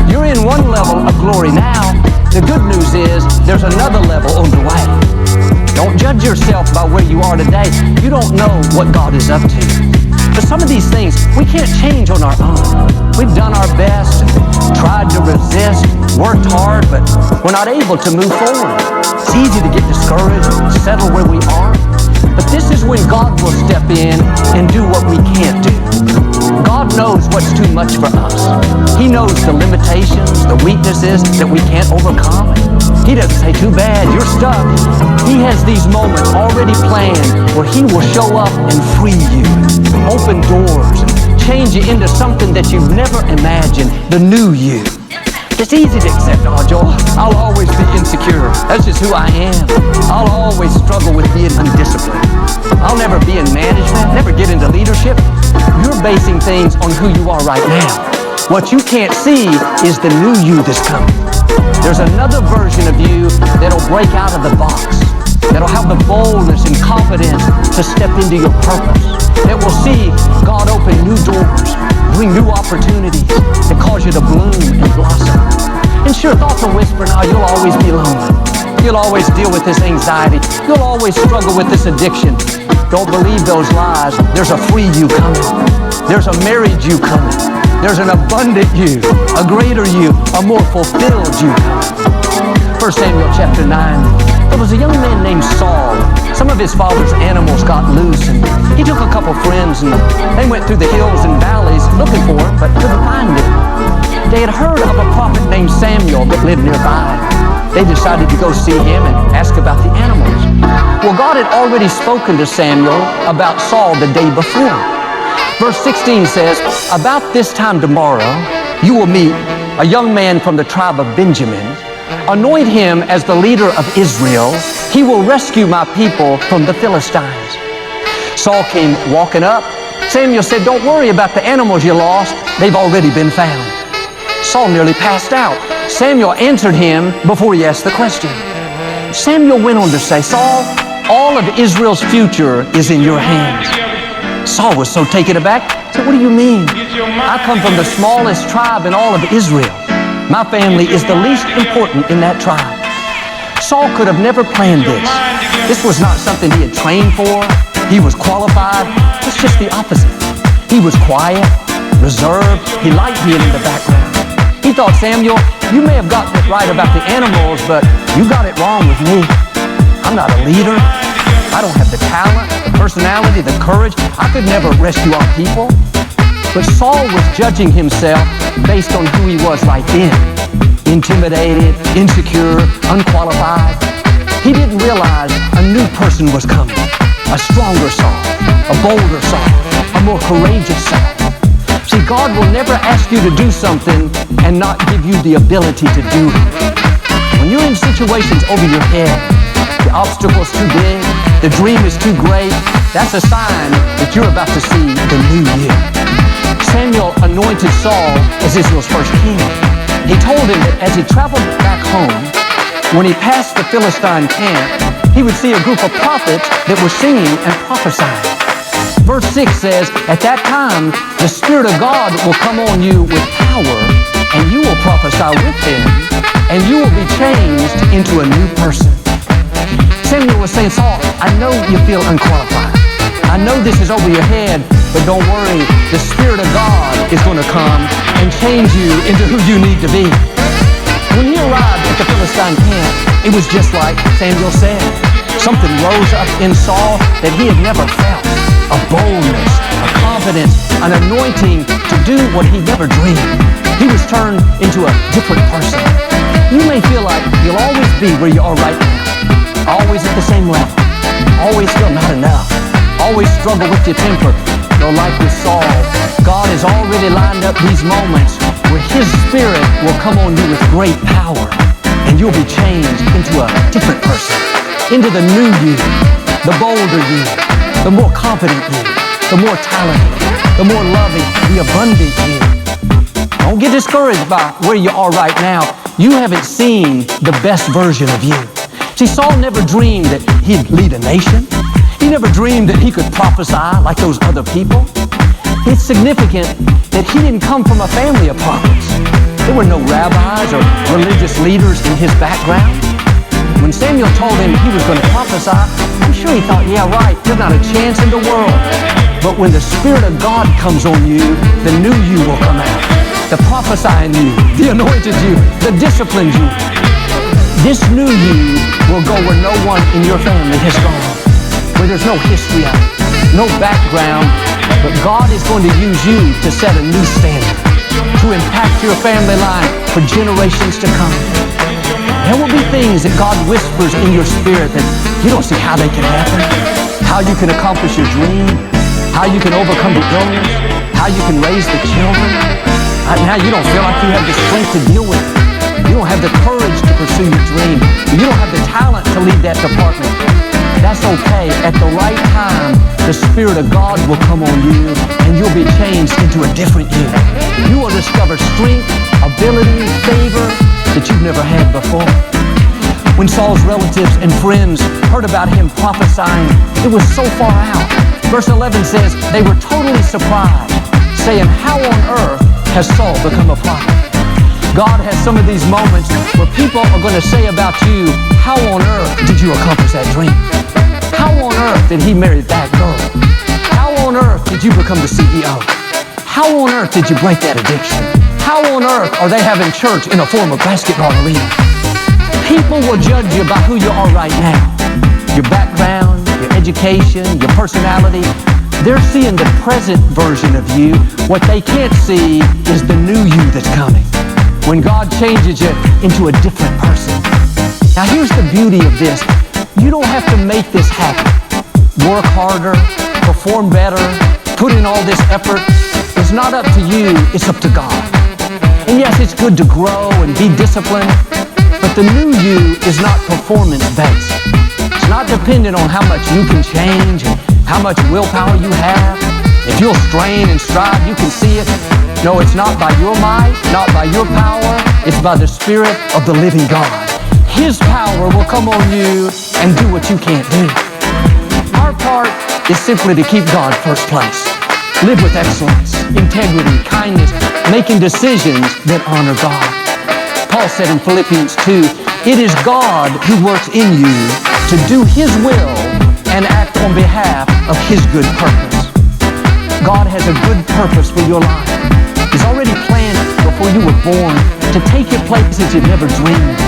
You're in one level of glory now. The good news is there's another level on the way. Don't judge yourself by where you are today. You don't know what God is up to. But some of these things we can't change on our own. We've done our best, tried to resist, worked hard, but we're not able to move forward. It's easy to get discouraged, settle where we are. But this is when God will step in and do what we can't do. God knows what's too much for us. He knows the limitations, the weaknesses that we can't overcome. He doesn't say, too bad, you're stuck. He has these moments already planned where He will show up and free you, open doors, and change you into something that you've never imagined, the new you. It's easy to accept, oh, Joel, I'll always be insecure. That's just who I am. I'll always struggle with being undisciplined. I'll never be in management, never get into leadership. You're basing things on who you are right now. What you can't see is the new you that's coming. There's another version of you that'll break out of the box, that'll have the boldness and confidence to step into your purpose, that will see God open new doors, bring new opportunities that cause you to bloom and blossom. And sure, thoughts will whisper, now you'll always be lonely. You'll always deal with this anxiety. You'll always struggle with this addiction. Don't believe those lies. There's a free you coming. There's a married you coming. There's an abundant you, a greater you, a more fulfilled you coming. 1 Samuel chapter 9. There was a young man named Saul. Some of his father's animals got loose, and he took a couple friends, and they went through the hills and valleys looking for him, but couldn't find him. They had heard of a prophet named Samuel that lived nearby. They decided to go see him and ask about the animals. Well, God had already spoken to Samuel about Saul the day before. Verse 16 says, about this time tomorrow, you will meet a young man from the tribe of Benjamin. Anoint him as the leader of Israel. He will rescue my people from the Philistines. Saul came walking up. Samuel said, don't worry about the animals you lost. They've already been found. Saul nearly passed out. Samuel answered him before he asked the question. Samuel went on to say, Saul, all of Israel's future is in your hands. Saul was so taken aback. He said, what do you mean? I come from the smallest tribe in all of Israel. My family is the least important in that tribe. Saul could have never planned this. This was not something he had trained for. He was qualified. It's just the opposite. He was quiet, reserved. He liked being in the background. He thought, Samuel, you may have gotten it right about the animals, but you got it wrong with me. I'm not a leader. I don't have the talent, the personality, the courage. I could never rescue our people. But Saul was judging himself based on who he was right then. Intimidated, insecure, unqualified. He didn't realize a new person was coming. A stronger Saul, a bolder Saul, a more courageous Saul. See, God will never ask you to do something and not give you the ability to do it. When you're in situations over your head, the obstacle's too big, the dream is too great, that's a sign that you're about to see the new you. Samuel anointed Saul as Israel's first king. He told him that as he traveled back home, when he passed the Philistine camp, he would see a group of prophets that were singing and prophesying. Verse 6 says, at that time, the Spirit of God will come on you with power, and you will prophesy with him, and you will be changed into a new person. Samuel was saying, Saul, I know you feel unqualified. I know this is over your head, but don't worry. The Spirit of God is going to come and change you into who you need to be. When he arrived at the Philistine camp, it was just like Samuel said. Something rose up in Saul that he had never felt. A boldness, a confidence, an anointing to do what he never dreamed. He was turned into a different person. You may feel like you'll always be where you are right now. Always at the same level. Always feel not enough. Always struggle with your temper. Though like with Saul, God has already lined up these moments where His Spirit will come on you with great power, and you'll be changed into a different person, into the new you, the bolder you, the more confident you, the more talented, the more loving, the abundant you. Don't get discouraged by where you are right now. You haven't seen the best version of you. See, Saul never dreamed that he'd lead a nation. He never dreamed that he could prophesy like those other people. It's significant that he didn't come from a family of prophets. There were no rabbis or religious leaders in his background. When Samuel told him he was going to prophesy, I'm sure he thought, yeah, right, there's not a chance in the world. But when the Spirit of God comes on you, the new you will come out. The prophesying you, the anointed you, the disciplined you. This new you will go where no one in your family has gone, where there's no history of it, no background, but God is going to use you to set a new standard, to impact your family line for generations to come. There will be things that God whispers in your spirit that you don't see how they can happen, how you can accomplish your dream, how you can overcome the illness, how you can raise the children. Right now you don't feel like you have the strength to deal with it. You don't have the courage to pursue your dream. You don't have the talent to lead that department. That's okay. At the right time, the Spirit of God will come on you and you'll be changed into a different you. You will discover strength, ability, favor that you've never had before. When Saul's relatives and friends heard about him prophesying, it was so far out. Verse 11 says, they were totally surprised, saying, how on earth has Saul become a prophet? God has some of these moments where people are going to say about you, how on earth did you accomplish that dream? How on earth did he marry that girl? How on earth did you become the CEO? How on earth did you break that addiction? How on earth are they having church in a form of basketball arena? People will judge you by who you are right now. Your background, your education, your personality. They're seeing the present version of you. What they can't see is the new you that's coming, when God changes you into a different person. Now here's the beauty of this. You don't have to make this happen. Work harder, perform better, put in all this effort. It's not up to you, it's up to God. And yes, it's good to grow and be disciplined, but the new you is not performance-based. It's not dependent on how much you can change and how much willpower you have. If you'll strain and strive, you can see it. No, it's not by your might, not by your power. It's by the Spirit of the living God. His power will come on you and do what you can't do. Our part is simply to keep God first place. Live with excellence, integrity, kindness, making decisions that honor God. Paul said in Philippians 2, it is God who works in you to do His will and act on behalf of His good purpose. God has a good purpose for your life. He's already planned it before you were born to take you places you've never dreamed,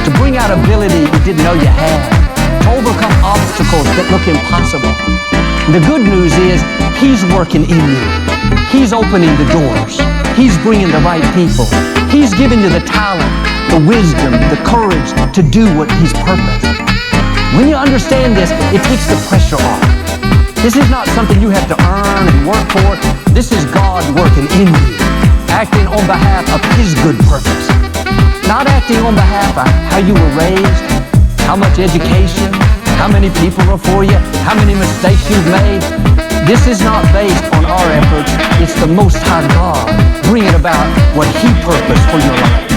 to bring out ability you didn't know you had, to overcome obstacles that look impossible. The good news is He's working in you. He's opening the doors. He's bringing the right people. He's giving you the talent, the wisdom, the courage to do what He's purposed. When you understand this, it takes the pressure off. This is not something you have to earn and work for. This is God working in you, acting on behalf of His good purpose. Not acting on behalf of how you were raised, how much education, how many people are for you, how many mistakes you've made. This is not based on our efforts. It's the Most High God bringing about what He purposed for your life.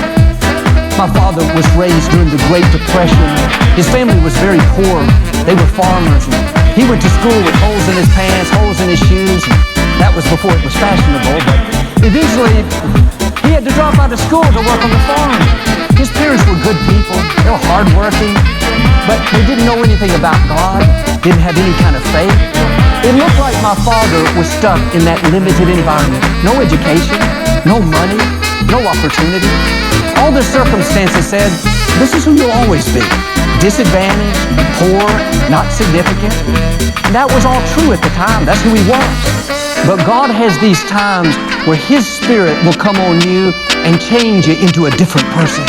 My father was raised during the Great Depression. His family was very poor. They were farmers. He went to school with holes in his pants, holes in his shoes. That was before it was fashionable, but eventually he had to drop out of school to work on the farm. His parents were good people. They were hardworking, but they didn't know anything about God, didn't have any kind of faith. It looked like my father was stuck in that limited environment. No education, no money, no opportunity. All the circumstances said, this is who you'll always be. disadvantaged, poor, not significant. And that was all true at the time. That's who he was. But God has these times where His Spirit will come on you and change you into a different person.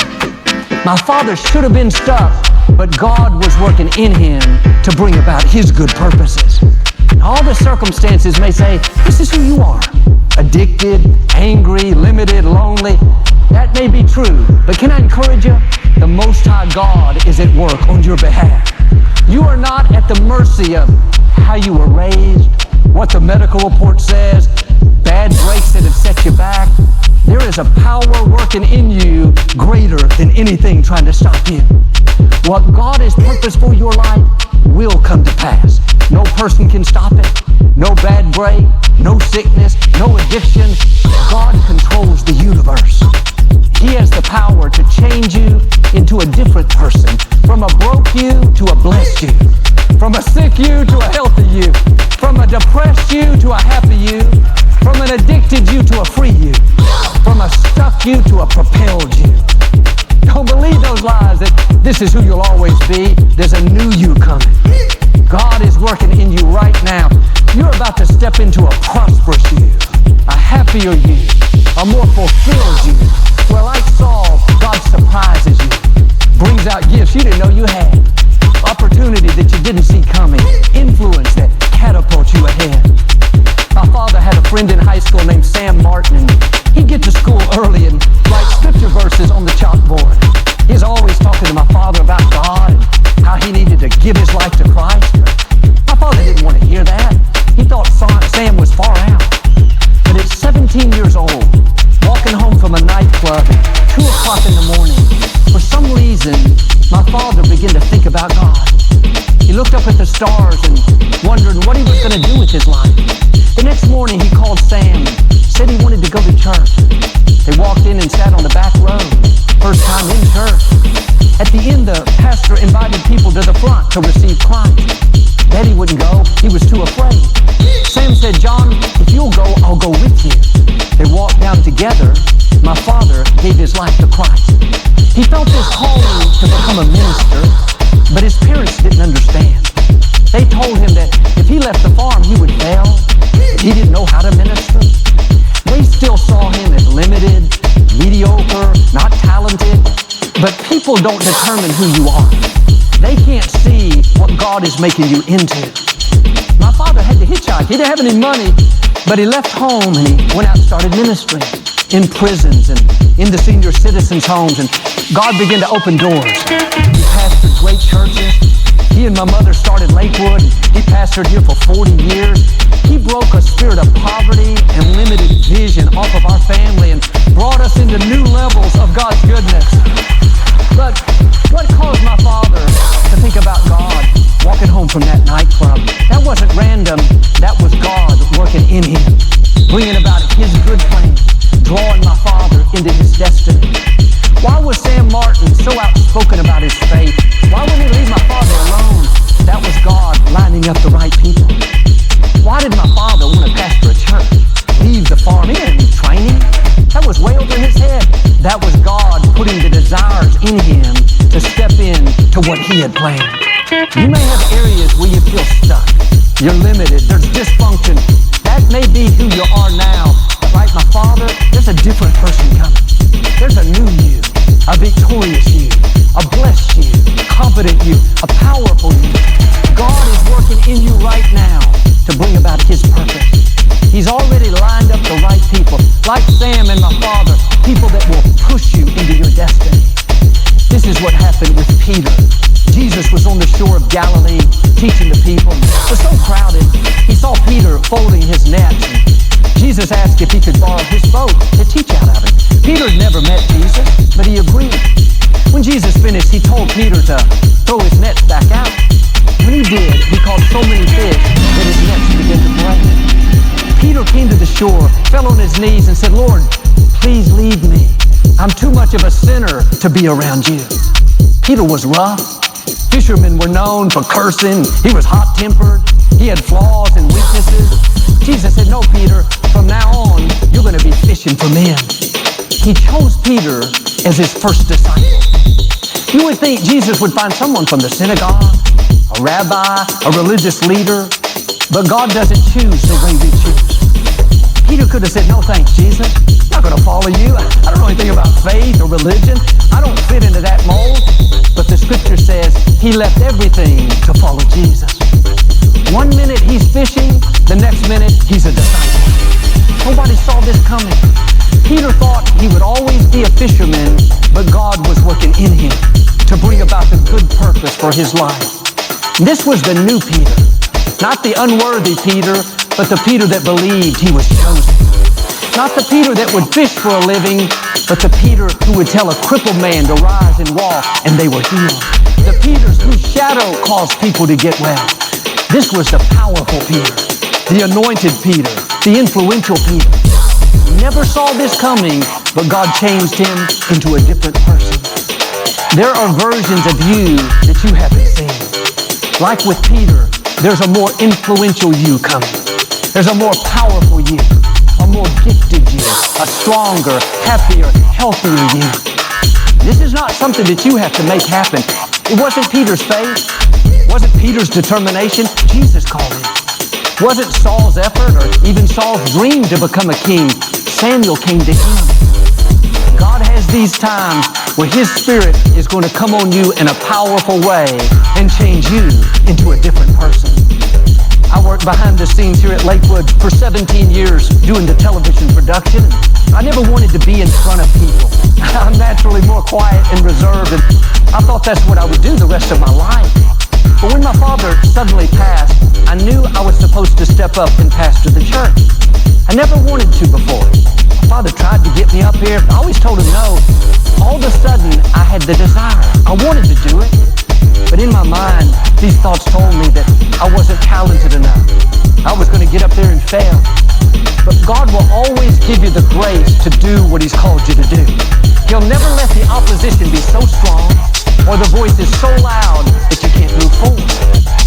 My father should have been stuck, but God was working in him to bring about His good purposes. And all the circumstances may say, this is who you are. Addicted, angry, limited, lonely. That may be true, but can I encourage you? The Most High God is at work on your behalf. You are not at the mercy of how you were raised, what the medical report says, bad breaks that have set you back. There is a power working in you greater than anything trying to stop you. What God has purposed for your life will come to pass. No person can stop it. No bad break, no sickness, no addiction. God controls the universe. He has the power to change you into a different person, from a broke you to a blessed you, from a sick you to a healthy you, from a depressed you to a happy you, from an addicted you to a free you, from a stuck you to a propelled you. Don't believe those lies that this is who you'll always be. There's a new you coming. God is working in you right now. You're about to step into a prosperous you, a happier you, a more fulfilled you, where like Saul, God surprises you, brings out gifts you didn't know you had, opportunity that you didn't see coming, influence that catapults you ahead. My father had a friend in high school named Sam Martin, and he'd get to school early and write scripture verses on the chalkboard. He's always talking to my father about God and how he needed to give his life to Christ. My father didn't want to hear that. He thought Sam was far out. But at 17 years old, walking home from a nightclub at 2 o'clock in the morning, for some reason, my father began to think about God. He looked up at the stars and wondered what he was going to do with his life. The next morning, he called Sam, said he wanted to go to church. They walked in and sat on the back row, first time in church. At the end, the pastor invited people to the front to receive Christ. Daddy wouldn't go, he was too afraid. Sam said, John, if you'll go, I'll go with you. They walked down together. My father gave his life to Christ. He felt this calling to become a minister, but his parents didn't understand. They told him that if he left the farm, he would fail. He didn't know how to minister. They still saw him as limited, mediocre, not talented. But people don't determine who you are. They can't see what God is making you into. My father had to hitchhike. He didn't have any money, but he left home and he went out and started ministering in prisons and in the senior citizens' homes, and God began to open doors. He pastored great churches. He and my mother started Lakewood. He pastored here for 40 years. He broke a spirit of poverty and limited vision off of our family and brought us into new levels of God's goodness. But what caused my father to think about God walking home from that nightclub? That wasn't random. That was God working in him, bringing about His good plan, drawing my father into his destiny. Why was Sam Martin so outspoken about his faith? Why wouldn't he leave my father alone? That was God lining up the right people. Why did my father want to pastor a church, leave the farm? He didn't need training. That was way over his head. That was God putting the desires in him to step in to what He had planned. You may have areas where you feel stuck. You're limited. There's dysfunction. That may be who you are now. But like my father, there's a different person coming. There's a new you, a victorious you, a blessed you, competent you, a powerful you. God is working in you right now to bring about His purpose. He's already lined up the right people, like Sam and my father, people that will push you into your destiny. This is what happened with Peter. Jesus was on the shore of Galilee teaching the people. It was so crowded, he saw Peter folding his nets. And Jesus asked if he could borrow his boat to teach out of it. Peter had never met Jesus, but he agreed. When Jesus finished, he told Peter to throw his nets back out. When he did, he caught so many fish that his nets began to break. Peter came to the shore, fell on his knees and said, Lord, please leave me. I'm too much of a sinner to be around you. Peter was rough. Fishermen were known for cursing. He was hot-tempered. He had flaws and weaknesses. Jesus said, no, Peter, from now on, you're going to be fishing for men. He chose Peter as his first disciple. You would think Jesus would find someone from the synagogue, a rabbi, a religious leader, but God doesn't choose the way we choose. Peter could have said, no thanks, Jesus. I'm not going to follow you. I don't know anything about faith or religion. I don't fit into that mold. But the scripture says he left everything to follow Jesus. 1 minute he's fishing, the next minute he's a disciple. Nobody saw this coming. Peter thought he would always be a fisherman, but God was working in him to bring about the good purpose for his life. This was the new Peter, not the unworthy Peter, but the Peter that believed he was chosen. Not the Peter that would fish for a living, but the Peter who would tell a crippled man to rise and walk, and they were healed. The Peters whose shadow caused people to get well. This was the powerful Peter, the anointed Peter, the influential Peter. Never saw this coming, but God changed him into a different person. There are versions of you that you haven't seen. Like with Peter, there's a more influential you coming. There's a more powerful you, a more gifted you, a stronger, happier, healthier you. This is not something that you have to make happen. It wasn't Peter's faith. It wasn't Peter's determination. Jesus called him. It wasn't Saul's effort or even Saul's dream to become a king. Samuel came to him. God has these times where his spirit is going to come on you in a powerful way and change you into a different person. I worked behind the scenes here at Lakewood for 17 years doing the television production. I never wanted to be in front of people. I'm naturally more quiet and reserved, and I thought that's what I would do the rest of my life. But when my father suddenly passed, I knew I was supposed to step up and pastor the church. I never wanted to before. My father tried to get me up here. I always told him no. All of a sudden, I had the desire. I wanted to do it. But in my mind, these thoughts told me that I wasn't talented enough. I was going to get up there and fail. But God will always give you the grace to do what he's called you to do. He'll never let the opposition be so strong or the voice is so loud that you can't move forward.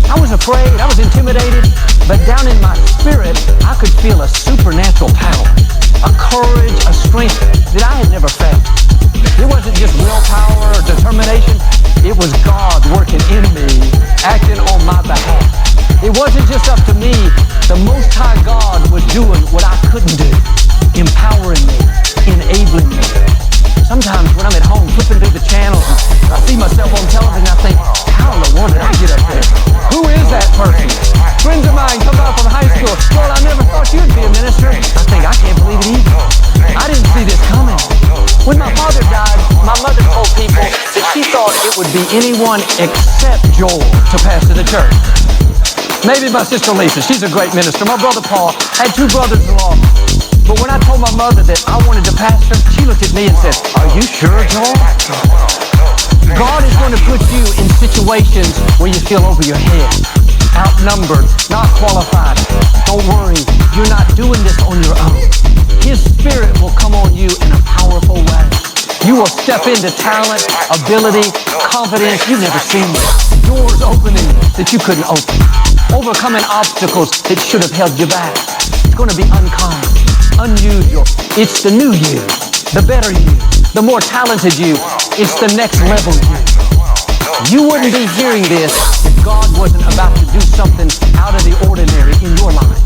I was afraid, I was intimidated, but down in my spirit, I could feel a supernatural power, a courage, a strength that I had never felt. It wasn't just willpower or determination. It was God working in me, acting on my behalf. It wasn't just up to me. The Most High God was doing what I couldn't do, empowering me, enabling me. Sometimes when I'm at home flipping through the channels, I see myself on television, I think, how in the world did I get up there? Who is that person? Friends of mine come out from high school. Lord, I never thought you'd be a minister. I think, I can't believe it either. I didn't see this coming. When my father died, my mother told people that she thought it would be anyone except Joel to pastor the church. Maybe my sister Lisa, she's a great minister. My brother Paul had 2 brothers-in-law. But when I told my mother that I wanted to pastor, she looked at me and said, are you sure, Joel? God is going to put you in situations where you feel over your head, outnumbered, not qualified. Don't worry, you're not doing this on your own. His Spirit will come on you in a powerful way. You will step into talent, ability, confidence you've never seen. Doors opening that you couldn't open. Overcoming obstacles that should have held you back. It's going to be uncommon, unusual. It's the new you, the better you, the more talented you. It's the next level you. You wouldn't be hearing this if God wasn't about to do something out of the ordinary in your life.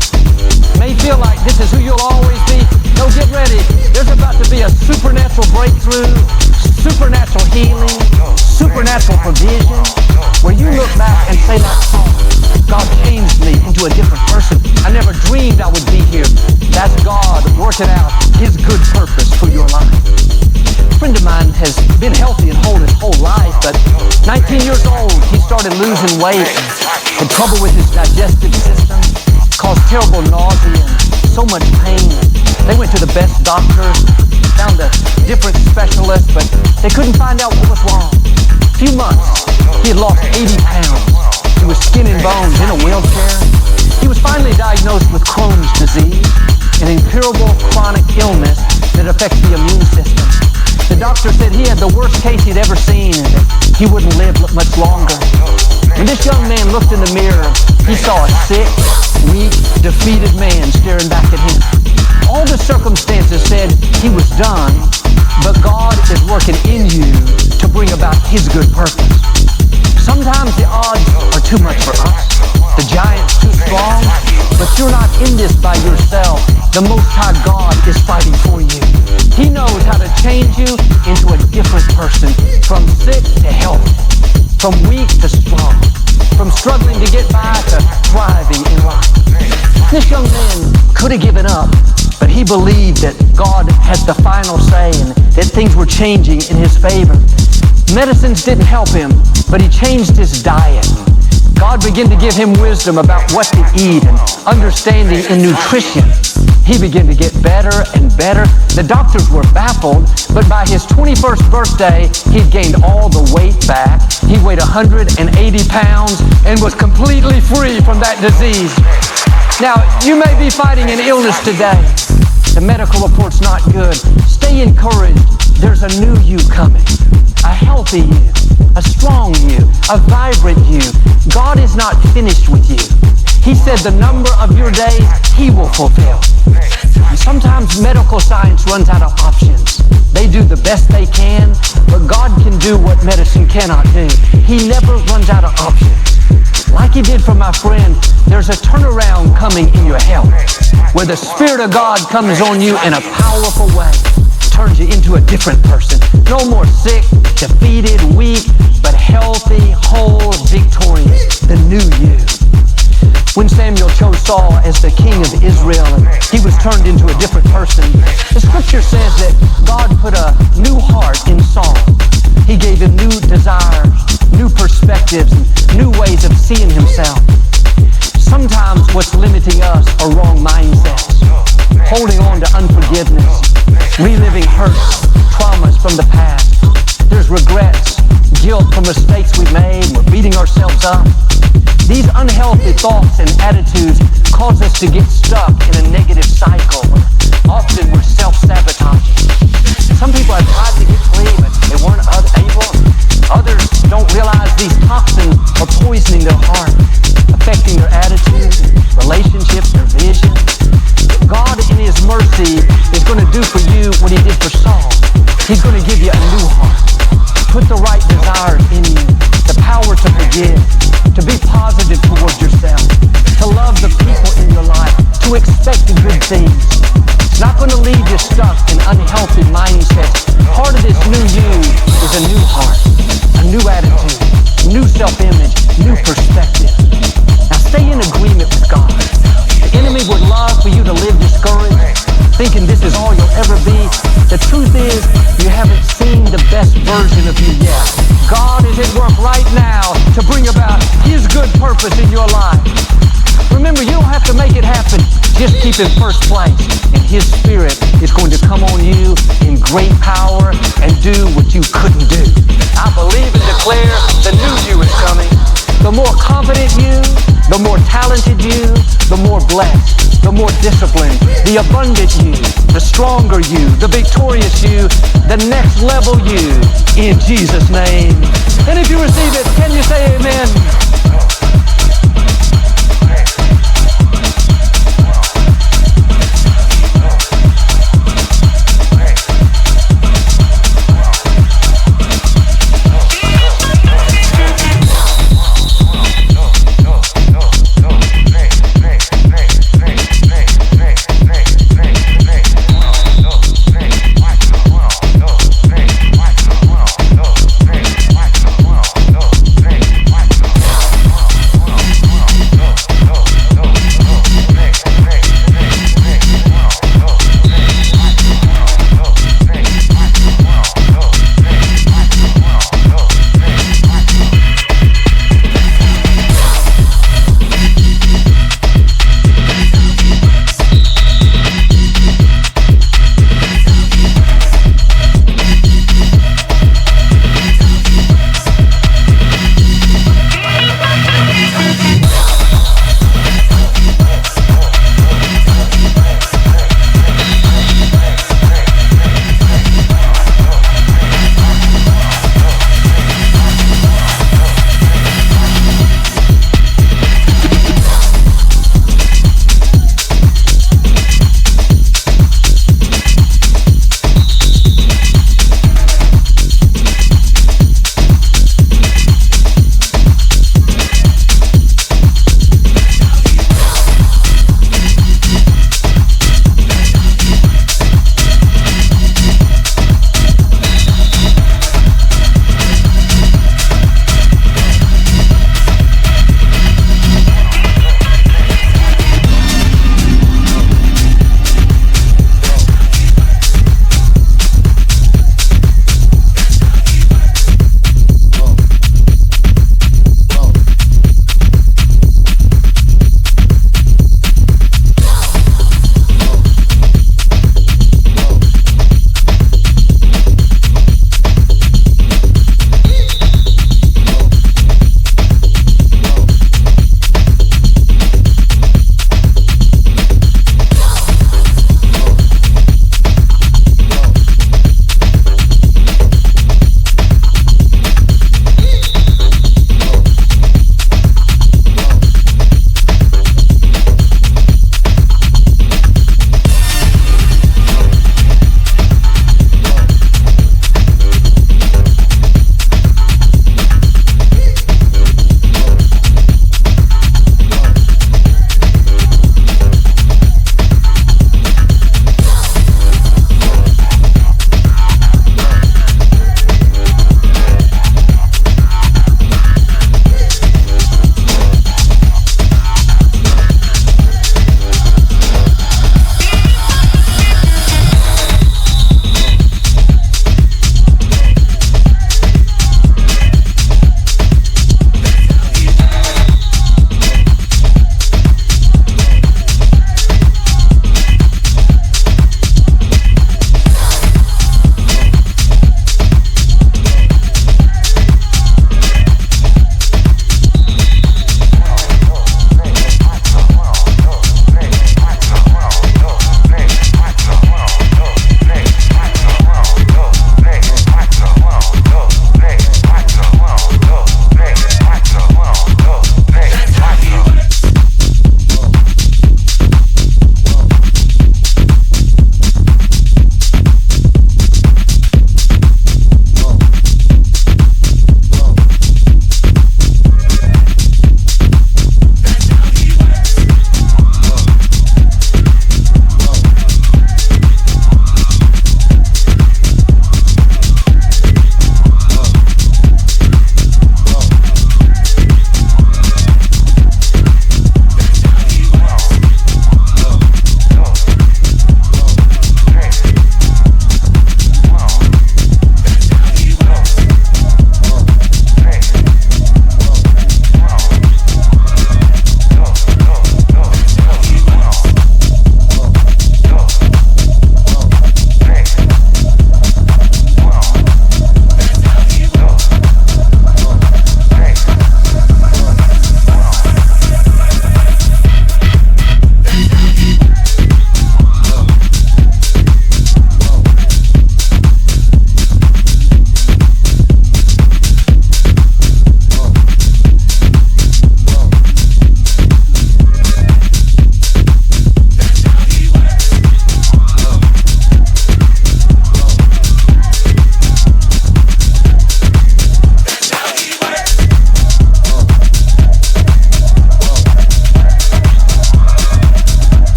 It may feel like this is who you'll always be. No, get ready. There's about to be a supernatural breakthrough, supernatural healing, supernatural provision, where you look back and say like Saul, God changed me into a different person. I never dreamed I would be here. That's God working out his good purpose for your life. A friend of mine has been healthy and whole his whole life, but 19 years old, he started losing weight, had trouble with his digestive system, caused terrible nausea and so much pain. They went to the best doctors, found a different specialist, but they couldn't find out what was wrong. A few months, he had lost 80 pounds. He was skin and bones in a wheelchair. He was finally diagnosed with Crohn's disease, an incurable chronic illness that affects the immune system. The doctor said he had the worst case he'd ever seen and that he wouldn't live much longer. When this young man looked in the mirror, he saw a sick, weak, defeated man staring back at him. All the circumstances said he was done, but God is working in you to bring about about His good purpose. Sometimes the odds are too much for us. The giant's too strong, but you're not in this by yourself. The Most High God is fighting for you. He knows how to change you into a different person, from sick to healthy, from weak to strong, from struggling to get by to thriving in life. This young man could have given up, but he believed that God had the final say and that things were changing in his favor. Medicines didn't help him, but he changed his diet. God began to give him wisdom about what to eat and understanding in nutrition. He began to get better and better. The doctors were baffled, but by his 21st birthday, he'd gained all the weight back. He weighed 180 pounds and was completely free from that disease. Now, you may be fighting an illness today. The medical report's not good. Stay encouraged. There's a new you coming. A healthy you, a strong you, a vibrant you. God is not finished with you. He said the number of your days He will fulfill. And sometimes medical science runs out of options. They do the best they can, but God can do what medicine cannot do. He never runs out of options. Like He did for my friend, there's a turnaround coming in your health, where the Spirit of God comes on you in a powerful way, turns you into a different person. No more sick, defeated, weak, but healthy, whole, victorious, the new you. When Samuel chose Saul as the king of Israel and he was turned into a different person, the scripture says that God put a new heart in Saul. He gave him new desires, new perspectives, and new ways of seeing himself. Sometimes what's limiting us are wrong mindsets, holding on to unforgiveness, reliving hurts, traumas from the past. There's regrets, guilt for mistakes we made, and we're beating ourselves up. These unhealthy thoughts and attitudes cause us to get stuck in a negative cycle. Often we're self-sabotaging. Some people have tried to get free, but they weren't able. Others don't realize these toxins are poisoning their heart, affecting their attitude, relationships, their vision. God, in His mercy, is going to do for you what He did for Saul. He's going to give you a new heart, put the right desires in you, the power to forgive, to be positive towards yourself, to love the people in your life, to expect good things. It's not going to leave you stuck in unhealthy mindsets. Part of this new you is a new heart, a new attitude, new self-image, new perspective. Now stay in agreement with God. The enemy would love for you to live discouraged, thinking this is all you'll ever be. The truth is, you haven't seen the best version of you yet. God is at work right now to bring about His good purpose in your life. Remember, you don't have to make it happen. Just keep in first place, and His Spirit is going to come on you in great power and do what you couldn't do. I believe and declare the new you is coming. The more confident you, the more talented you, the more blessed, the more disciplined, the abundant you, the stronger you, the victorious you, the next level you, in Jesus' name. And if you receive it, can you say amen?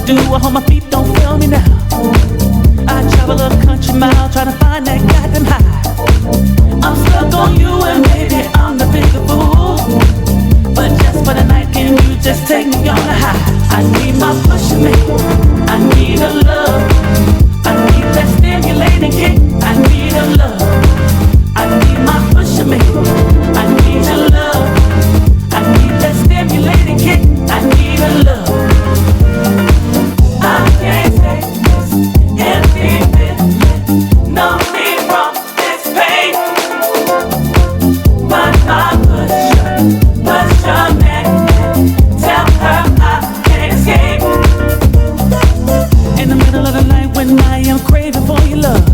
do. I hope my feet don't fail me now. I travel a country mile trying to find that goddamn high. I'm stuck on you and maybe I'm the bigger fool, but just for the night, can you just take me on a high? I need my push me, I need a love, I need that stimulating kick, I need a love, I need my push me, I need your love, I need that stimulating kick, I need a love. I can't take this empty feeling, no me from this pain. But my push your neck, tell her I can't escape. In the middle of the night when I am craving for your love,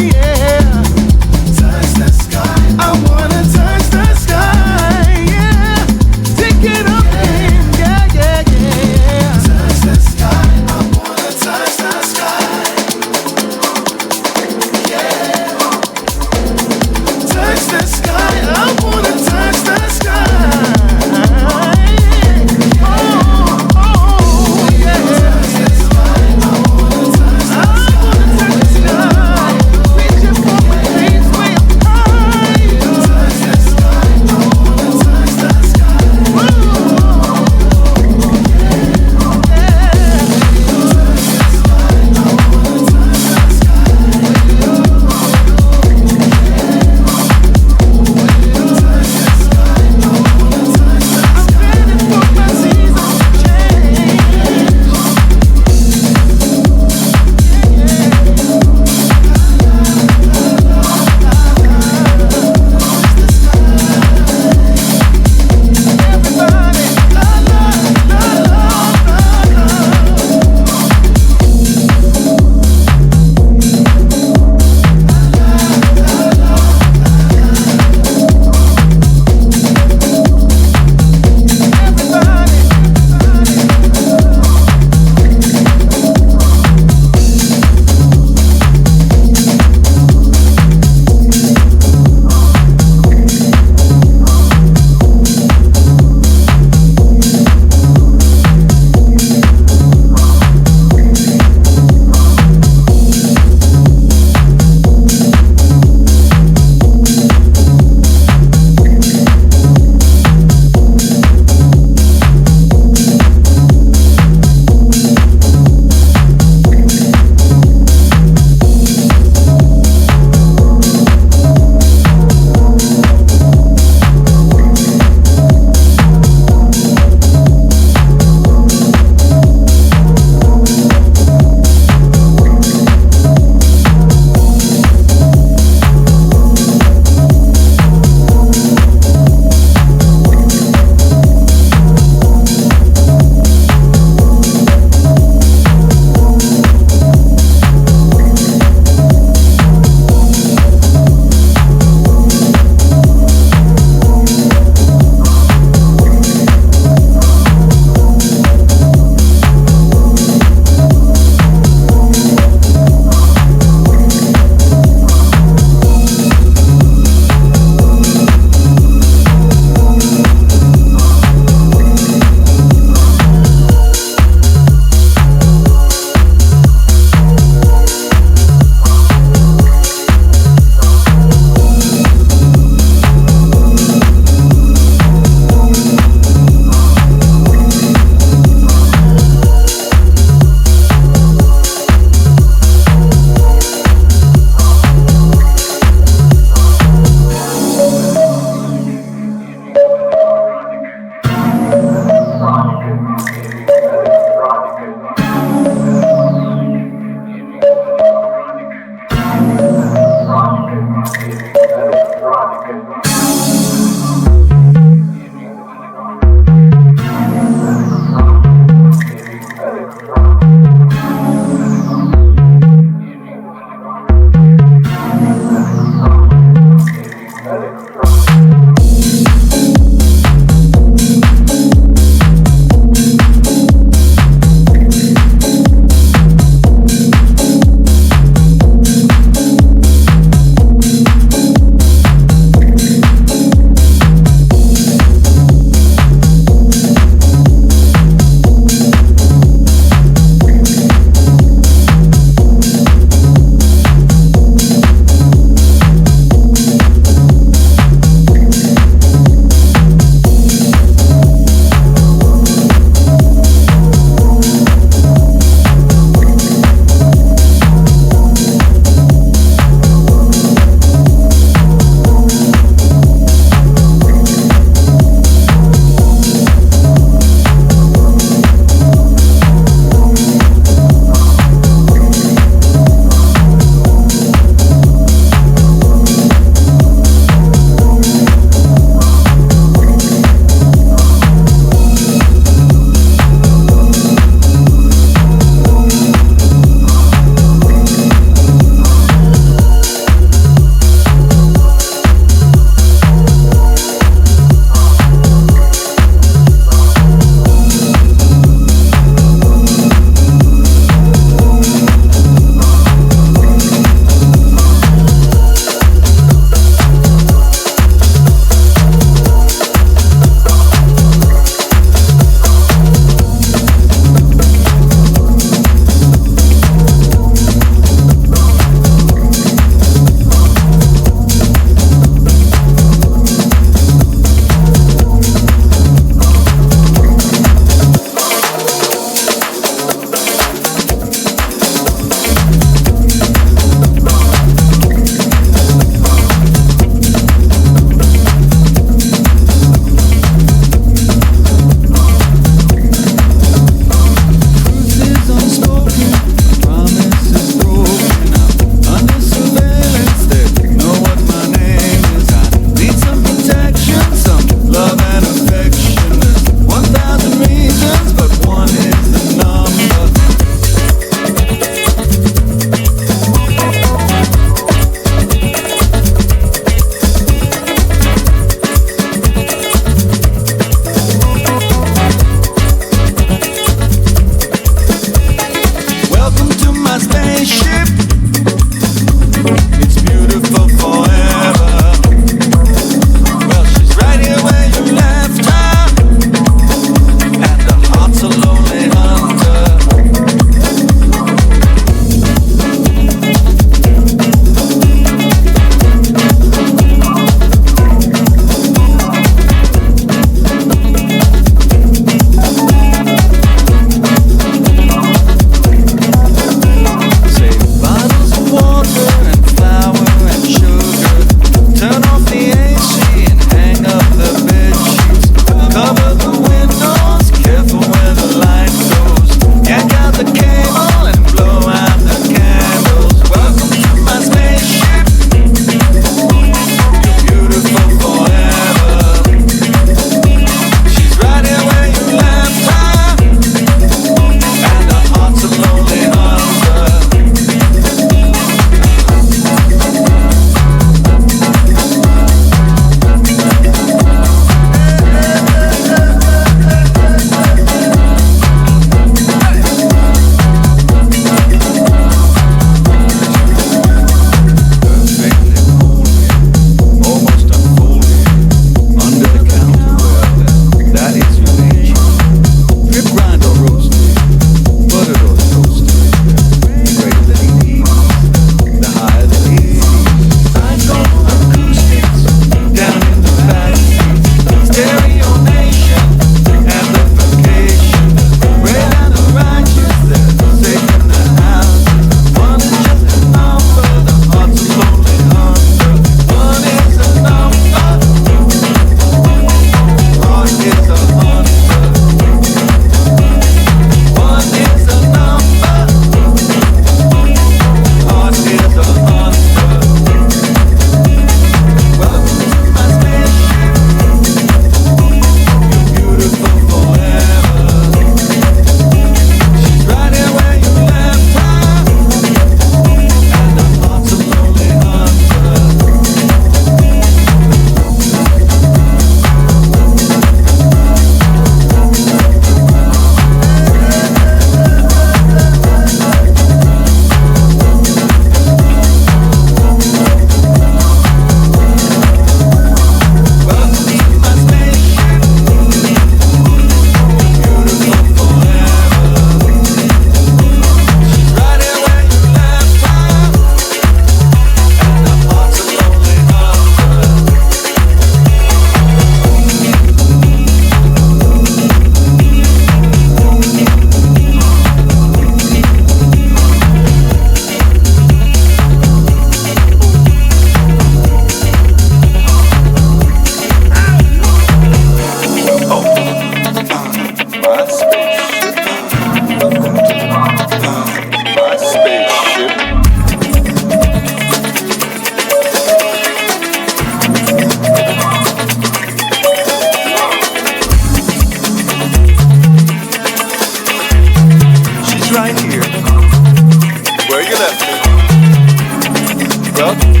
Welcome to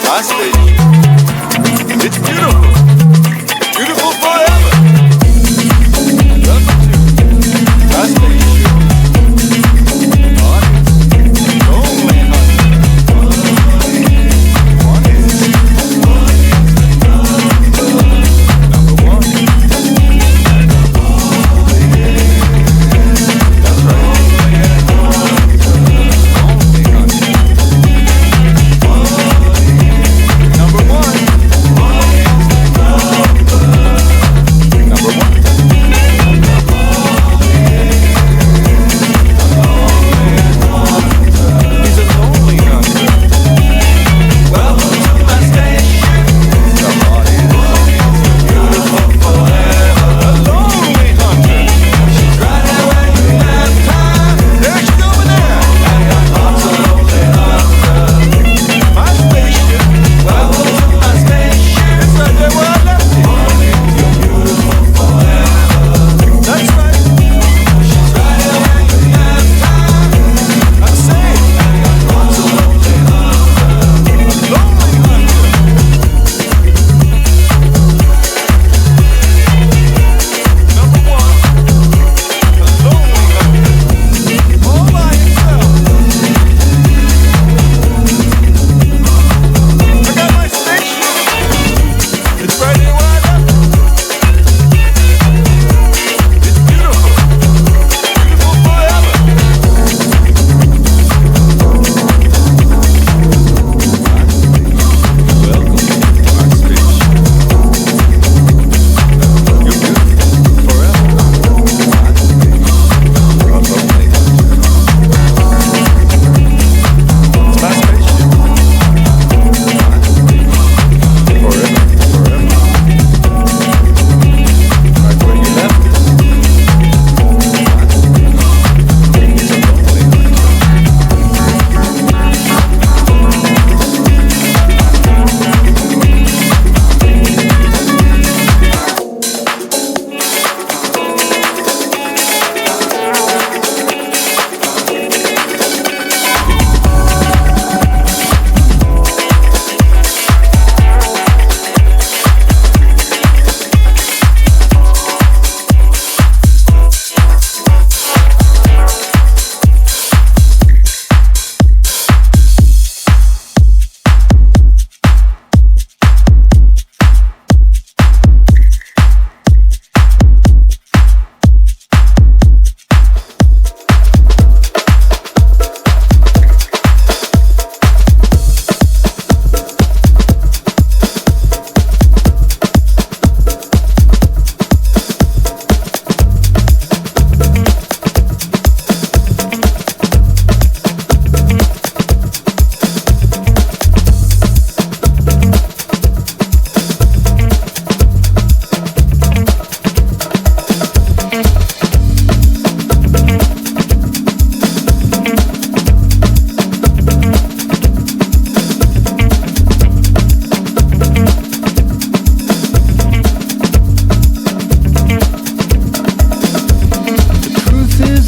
my station. It's beautiful. Beautiful forever. Welcome to my station.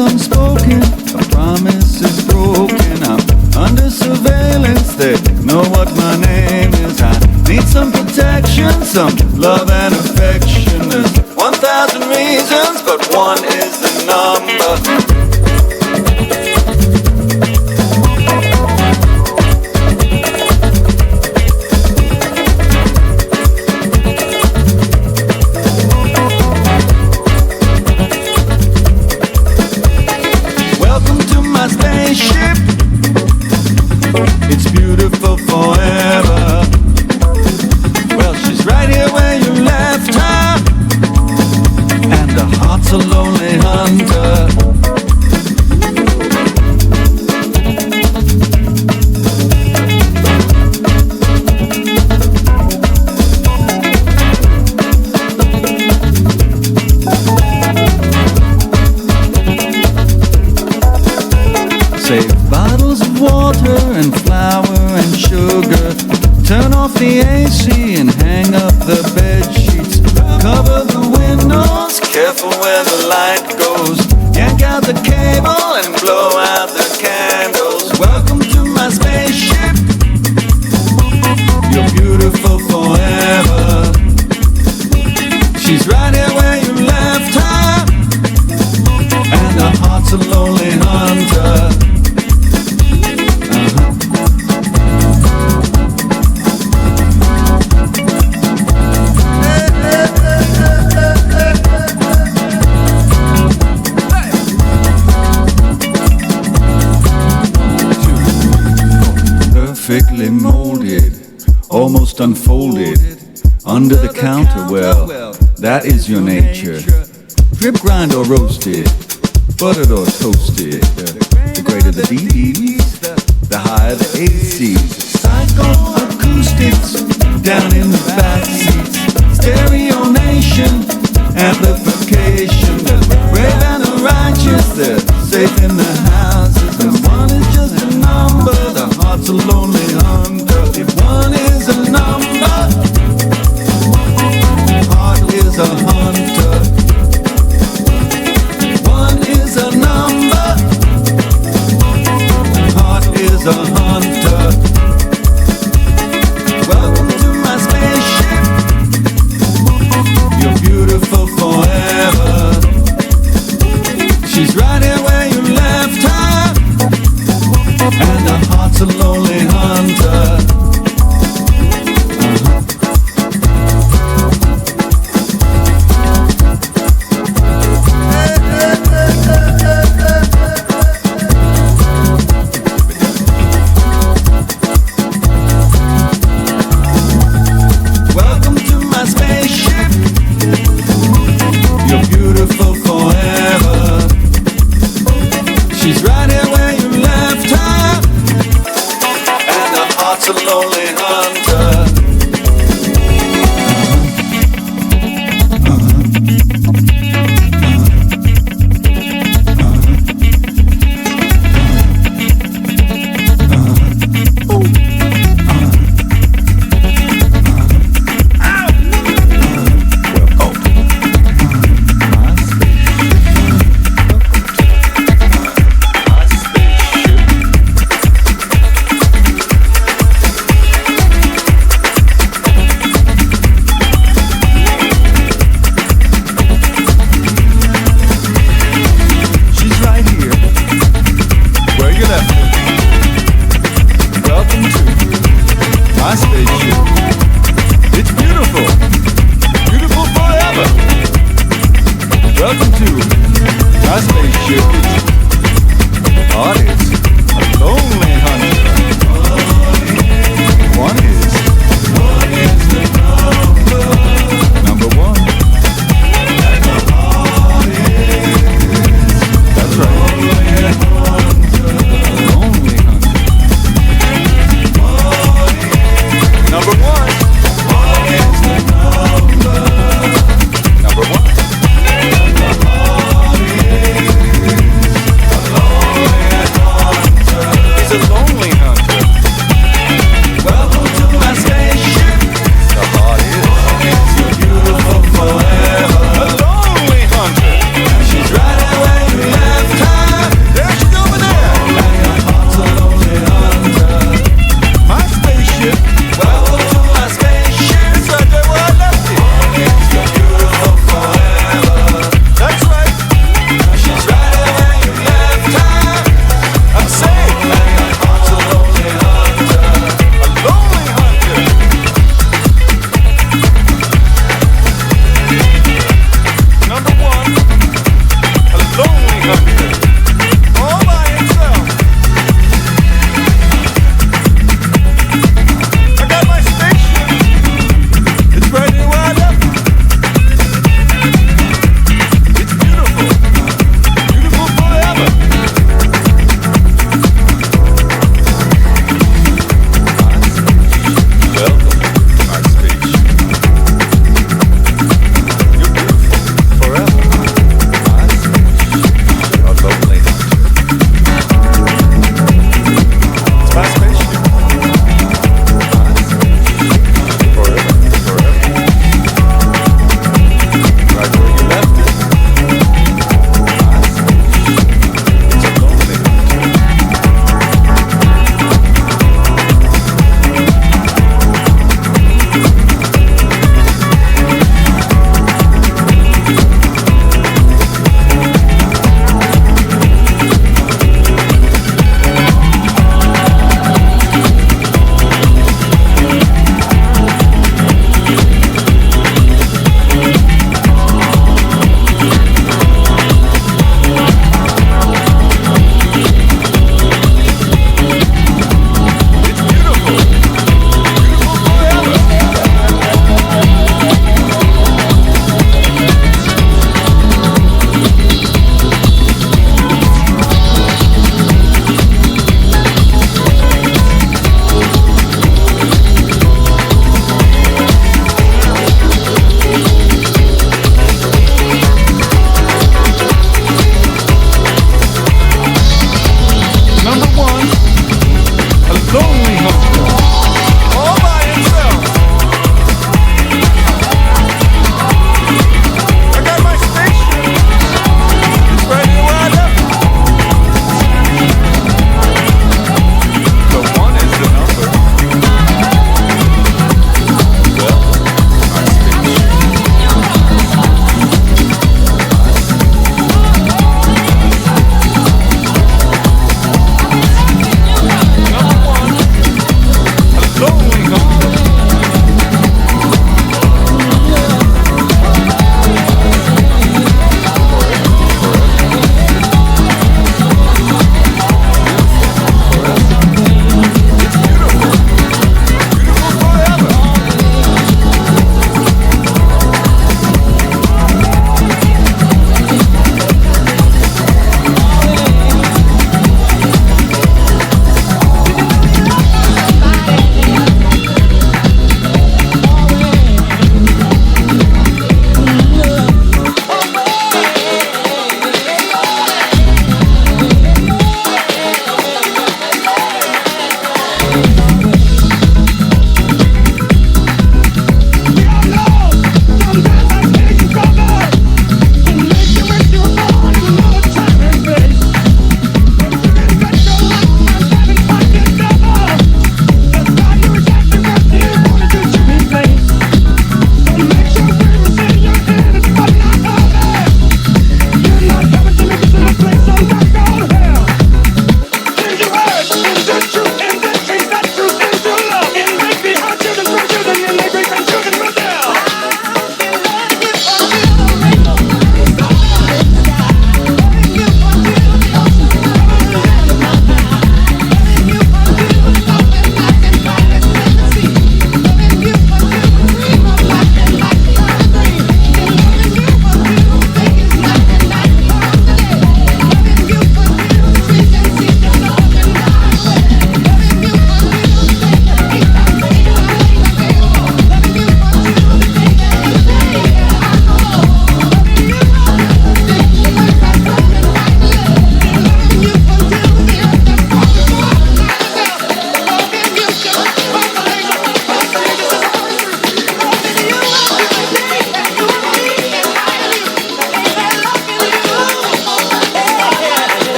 Only unspoken, a promise is broken. I'm under surveillance, they know what my name is. I need some protection, some love and affection. There's 1,000 reasons, but one is the number. It's beautiful forever. Well, she's right here where you left her, and her heart's a lonely hunter. Save bottles of water and flour and sugar. Turn off the AC and hang up the bed sheets. Cover the windows, careful where the light goes. Yank out the cable and blow out the candles. Welcome to my spaceship. perfectly molded, almost unfolded, under the counter. Well, that is your nature. Drip grind or roasted, buttered or toasted. The greater the dBs, the higher the ACs. Psychoacoustics down in the back seats. Stereo nation, amplification. The brave and the righteous, they're safe in the houses. And one is just a number, the heart's a lonely hunter. If one is a number, heart is a hunter. One is a number, heart is a hunter. Welcome to my spaceship. You're beautiful forever. She's right here where you left her, and her heart's a lonely hunter. Welcome to my spaceship. You're beautiful forever. She's right here where you left her, and her heart's a lonely hunter. My spaceship. It's beautiful. Beautiful forever. Welcome to my spaceship. Heart is a lonely hunter. One is the number one. And the heart is. That's right. Lonely hunter. Number one. What is the number? Number one. And the heart is a lonely hunter. He's a lonely hunter. Welcome to my spaceship. The heart is. You're beautiful forever. A lonely hunter. She's right where you left her. There she's over there. And your heart's a lonely hunter. My spaceship. Welcome to my spaceship. It's right there where I left it. You're beautiful forever. That's right. She's right where you left her. I'm safe. And your heart's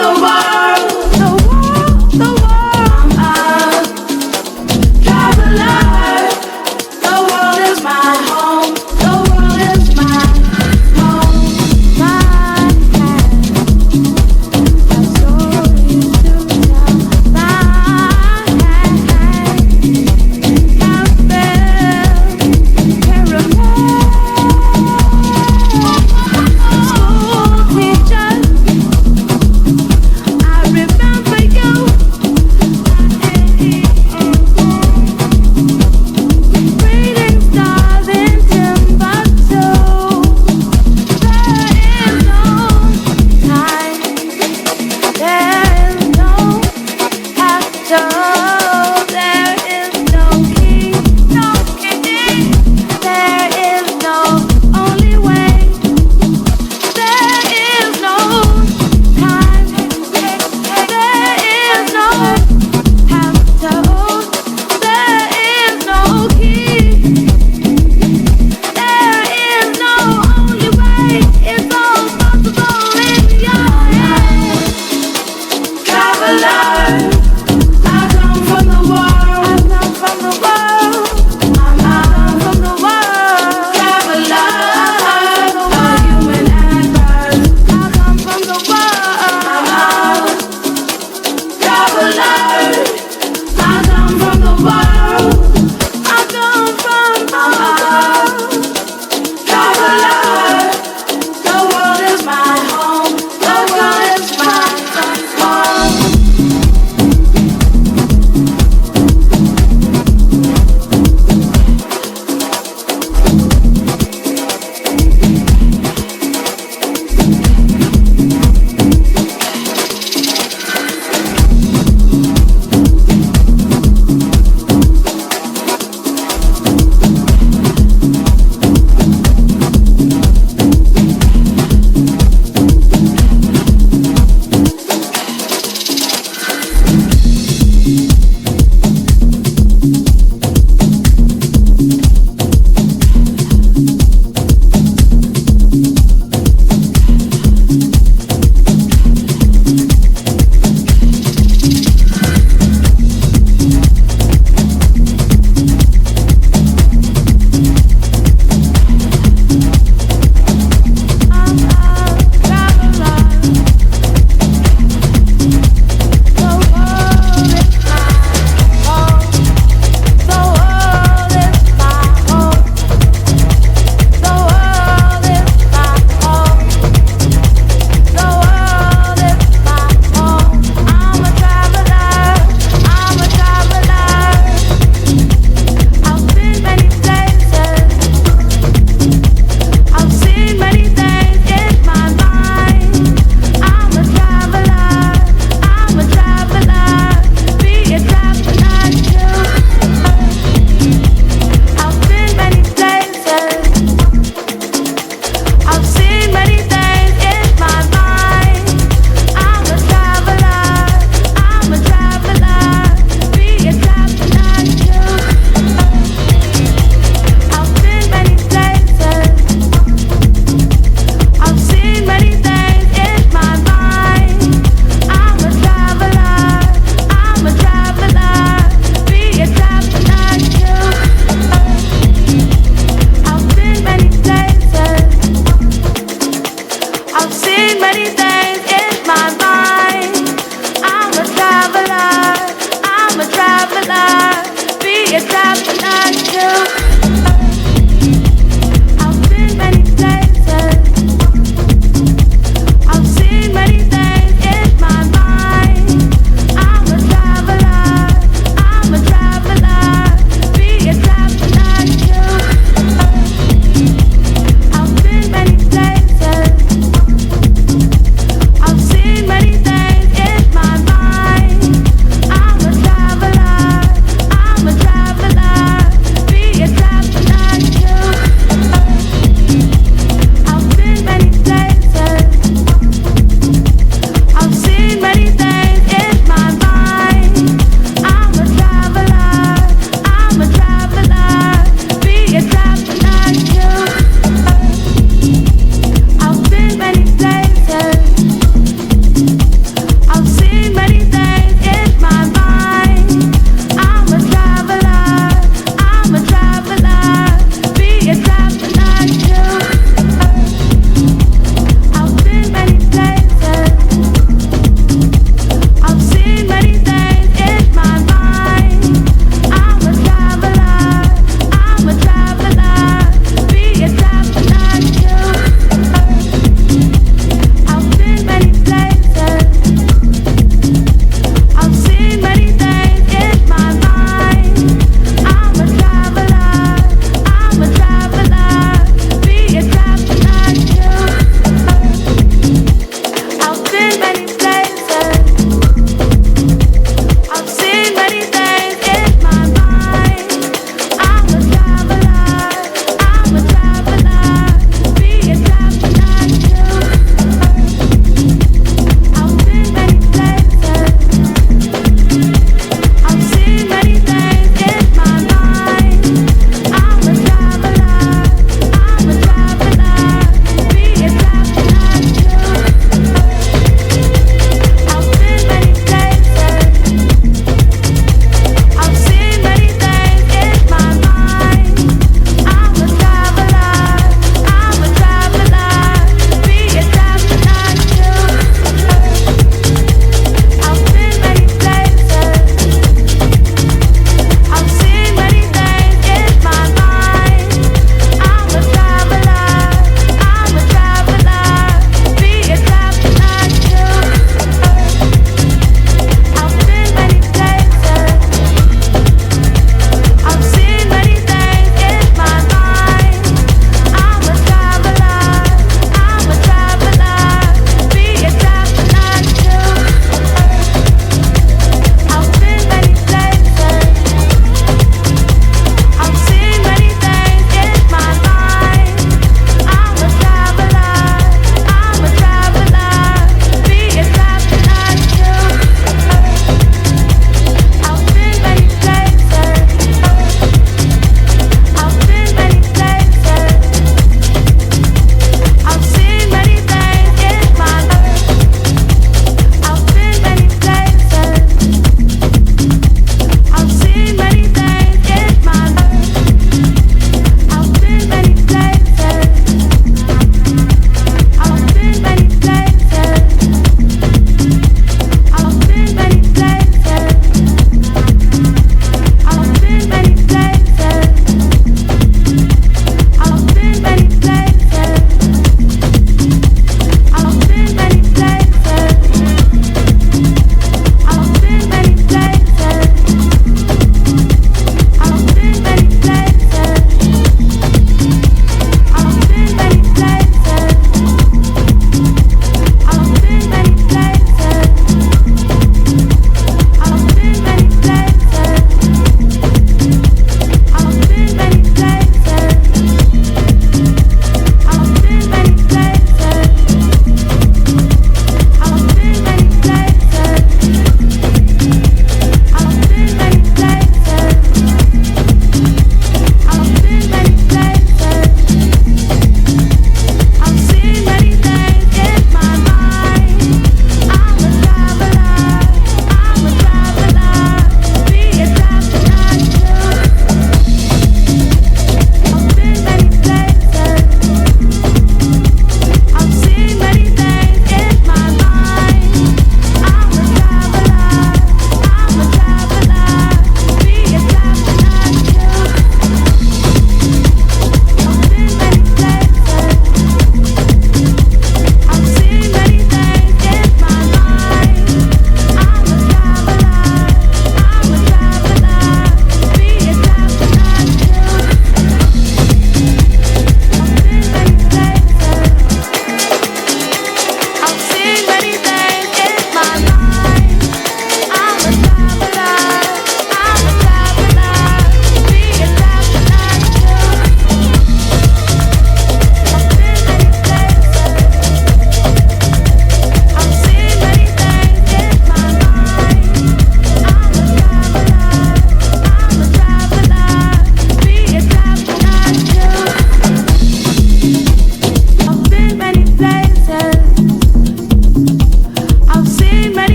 around the world. The world. I'm a traveler. The world is my home. The world is my home.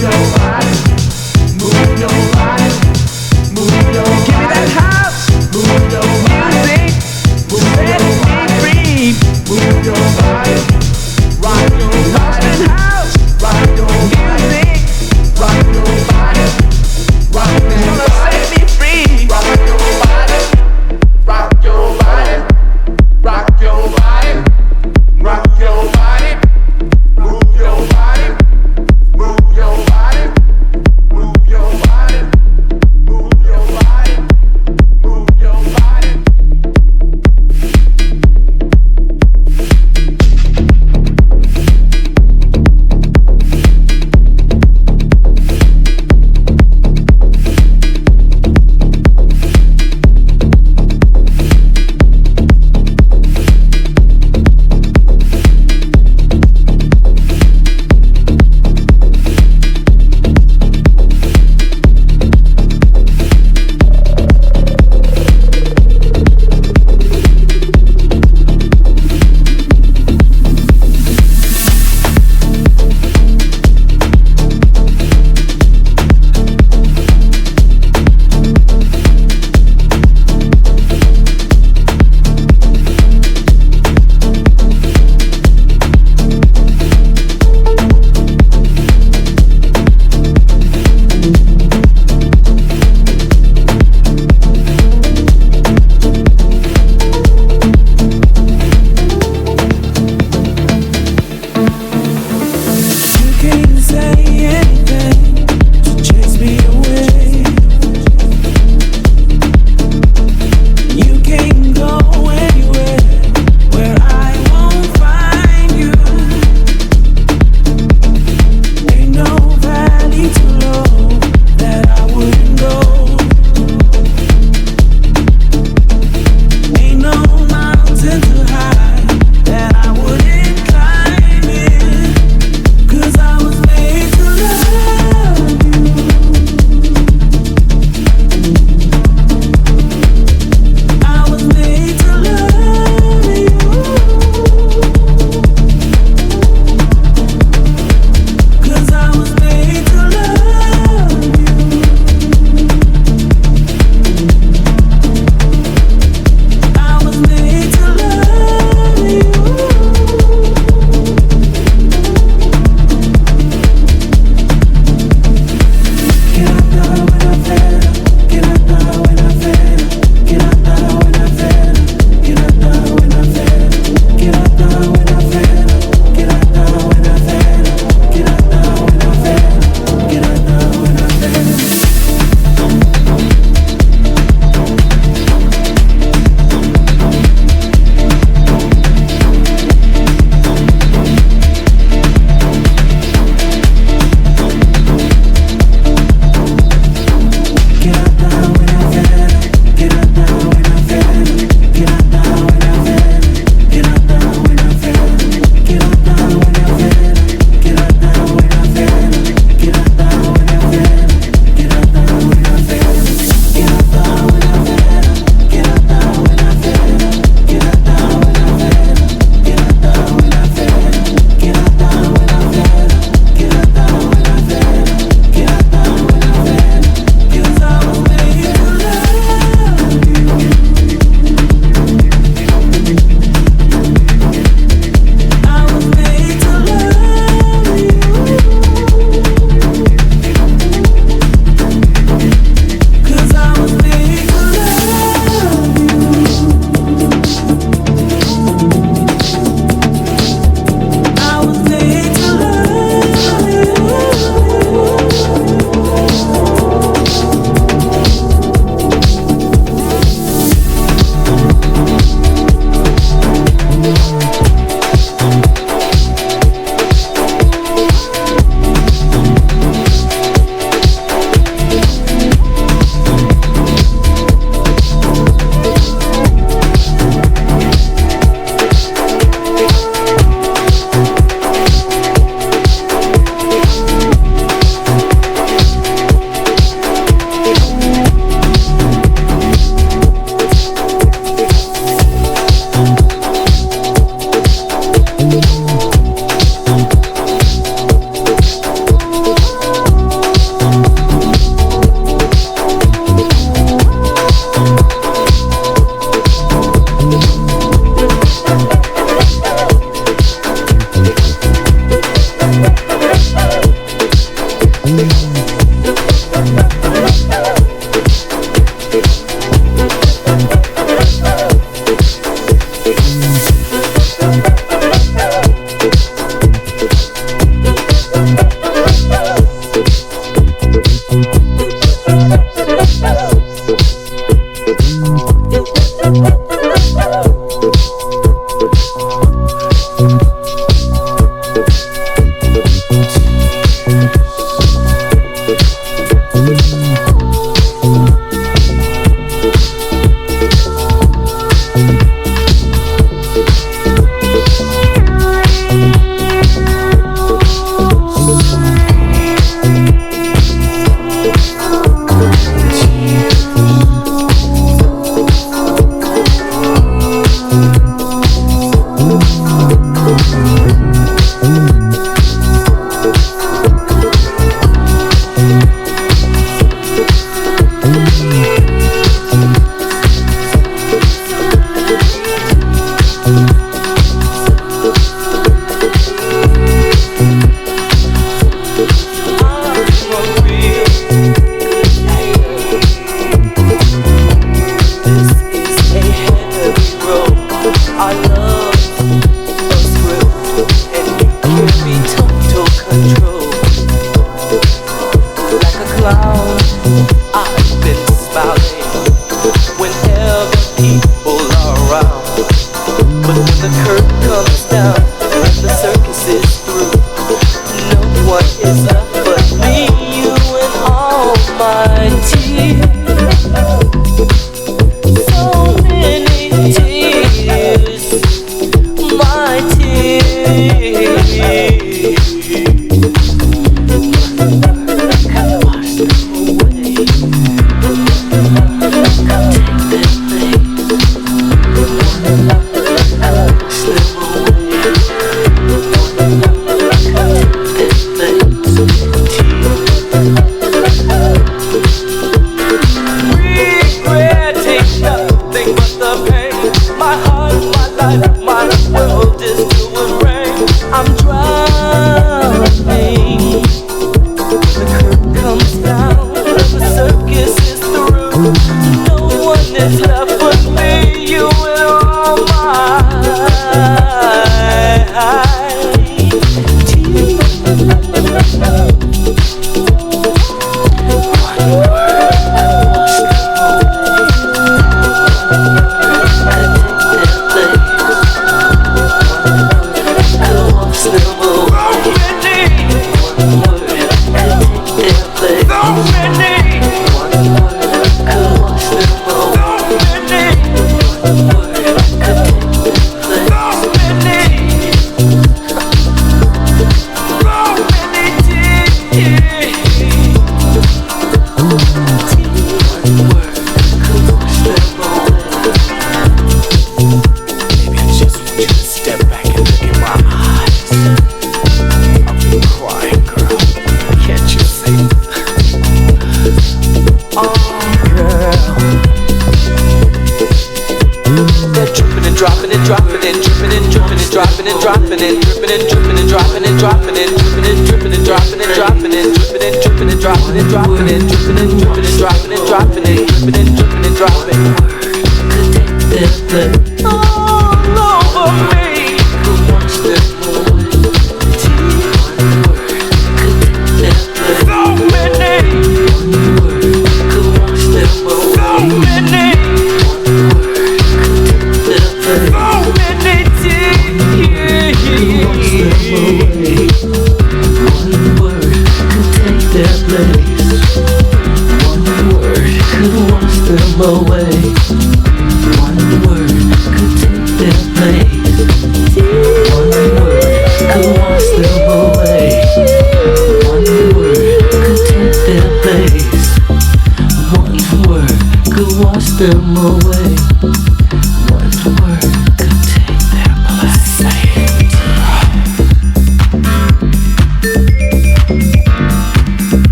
Rock your body, move your body,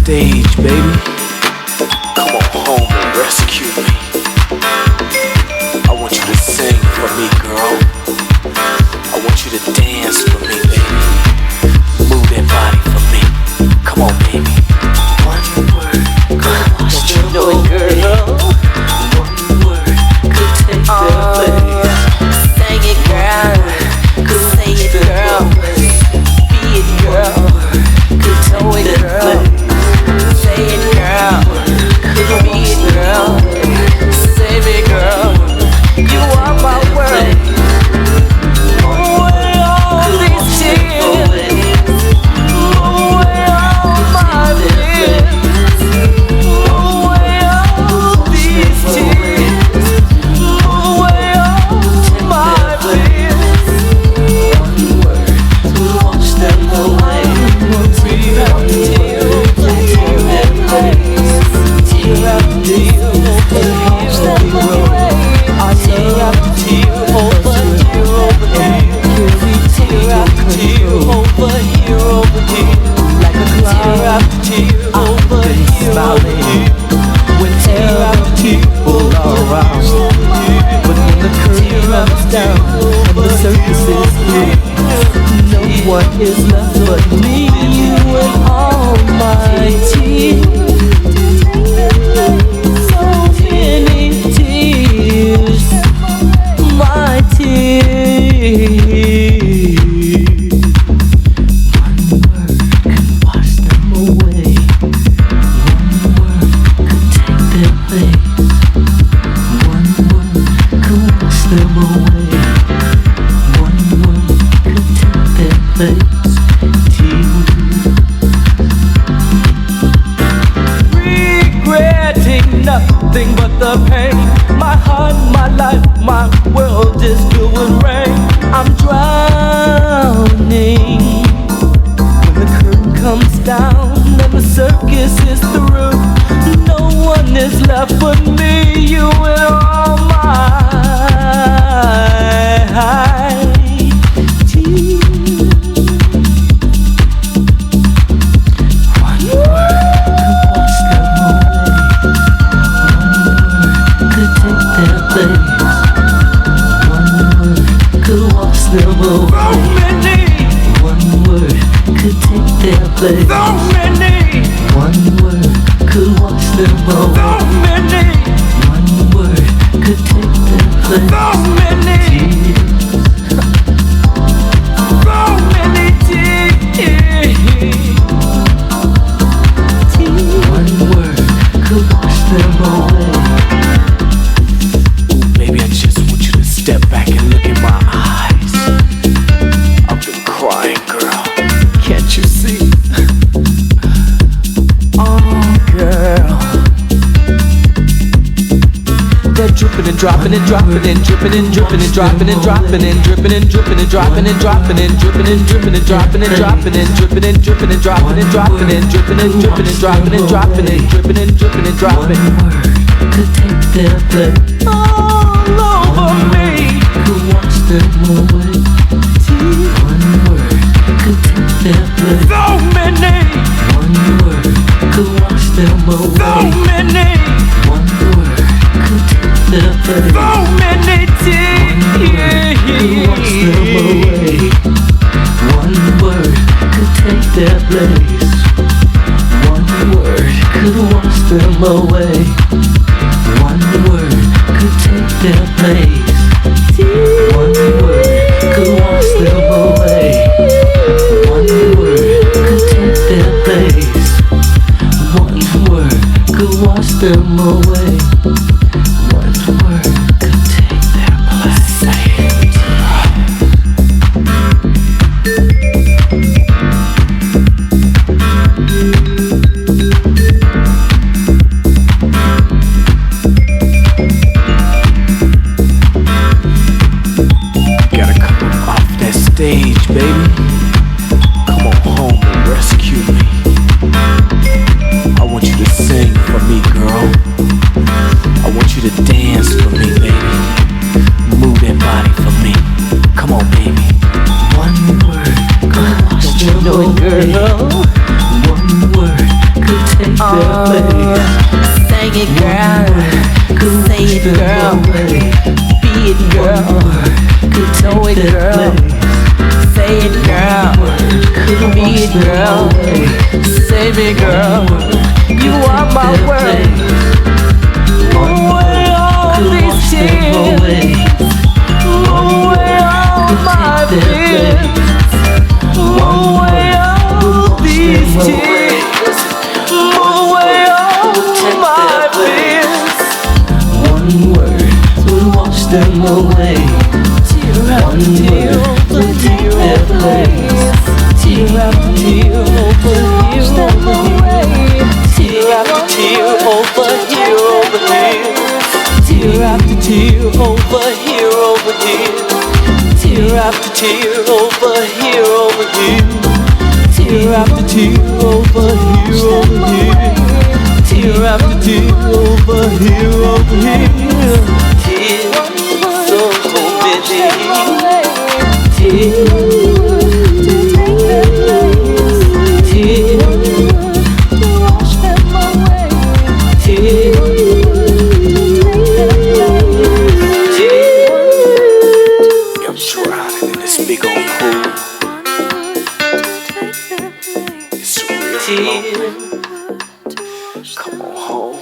Stage, baby. Come on home and tear over here. I tear after tear over here, over here. Tear after tear over here, over here. Like a tear after tear over here, over here. When tear after tear people are around, but when the curtain comes down and the circus is through, no one is left but me, you and all my tears. So many tears, my tears. One word can wash them away. One word could take their place. One word could wash them away. One word could take their place. Regretting nothing but the pain. My heart, my life, my world is filled with rain. I'm drowning. When the curtain comes down and the circus is through, no one is left but me, you and all my tears. One word could wash them away. One word could take their place. One word could wash them away. One word could take their place. So many. One word could wash them away. So many. One word could take their place. So many. So many tears. One word could wash them away. Ooh, baby, I just want you to step back and look in my eyes. I've been crying, girl. Can't you see? Oh, girl. They're dripping and dropping and dropping and dripping and dripping and dropping and dropping and dripping and dripping and dropping and dropping and dripping and dripping and dropping and dropping and dripping and dripping and dropping and dropping and dripping and dripping and dropping and dropping and dripping and dripping and dropping. One word could take their place all over me. Could wash them away. One word could take their place. So many. One word could wash them away. So many. One word could take their place. So many tears. Could wash them away. One word could take their place. One word could wash them away. One word could take their place. One word could wash them away. One word could take their place. One word could wash them away. One word could take their place. Gotta come off that stage, baby. Come on home and rescue me. I want you to sing for me, girl. I want you to dance for me, baby. Move that body for me. Come on, baby. One word could wash them away. Girl. One word could take their place. Sing it, girl. Say it, girl. Be it, girl. Know it, girl. Say it, girl. Be it, girl. Save me, girl. You are my world. Away all these tears. Away all my fears. Away all these tears. Away all my fears. One word will wash them away. One word will take their place. Tear after tear over here, over here. Tear after tear over here, over here. Tear after tear over here, over here. Tear after tear over here, over here. Tear after tear over here, over here. Tear tear after tear, over here, tears so many I'm drowning in this big old pool. It's real lonely. Come on home.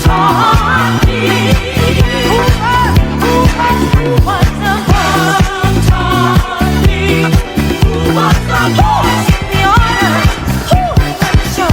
taught me. Who was the one taught me? Who was the voice in the order? Who was the show?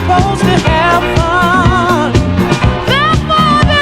Supposed to have fun. Therefore,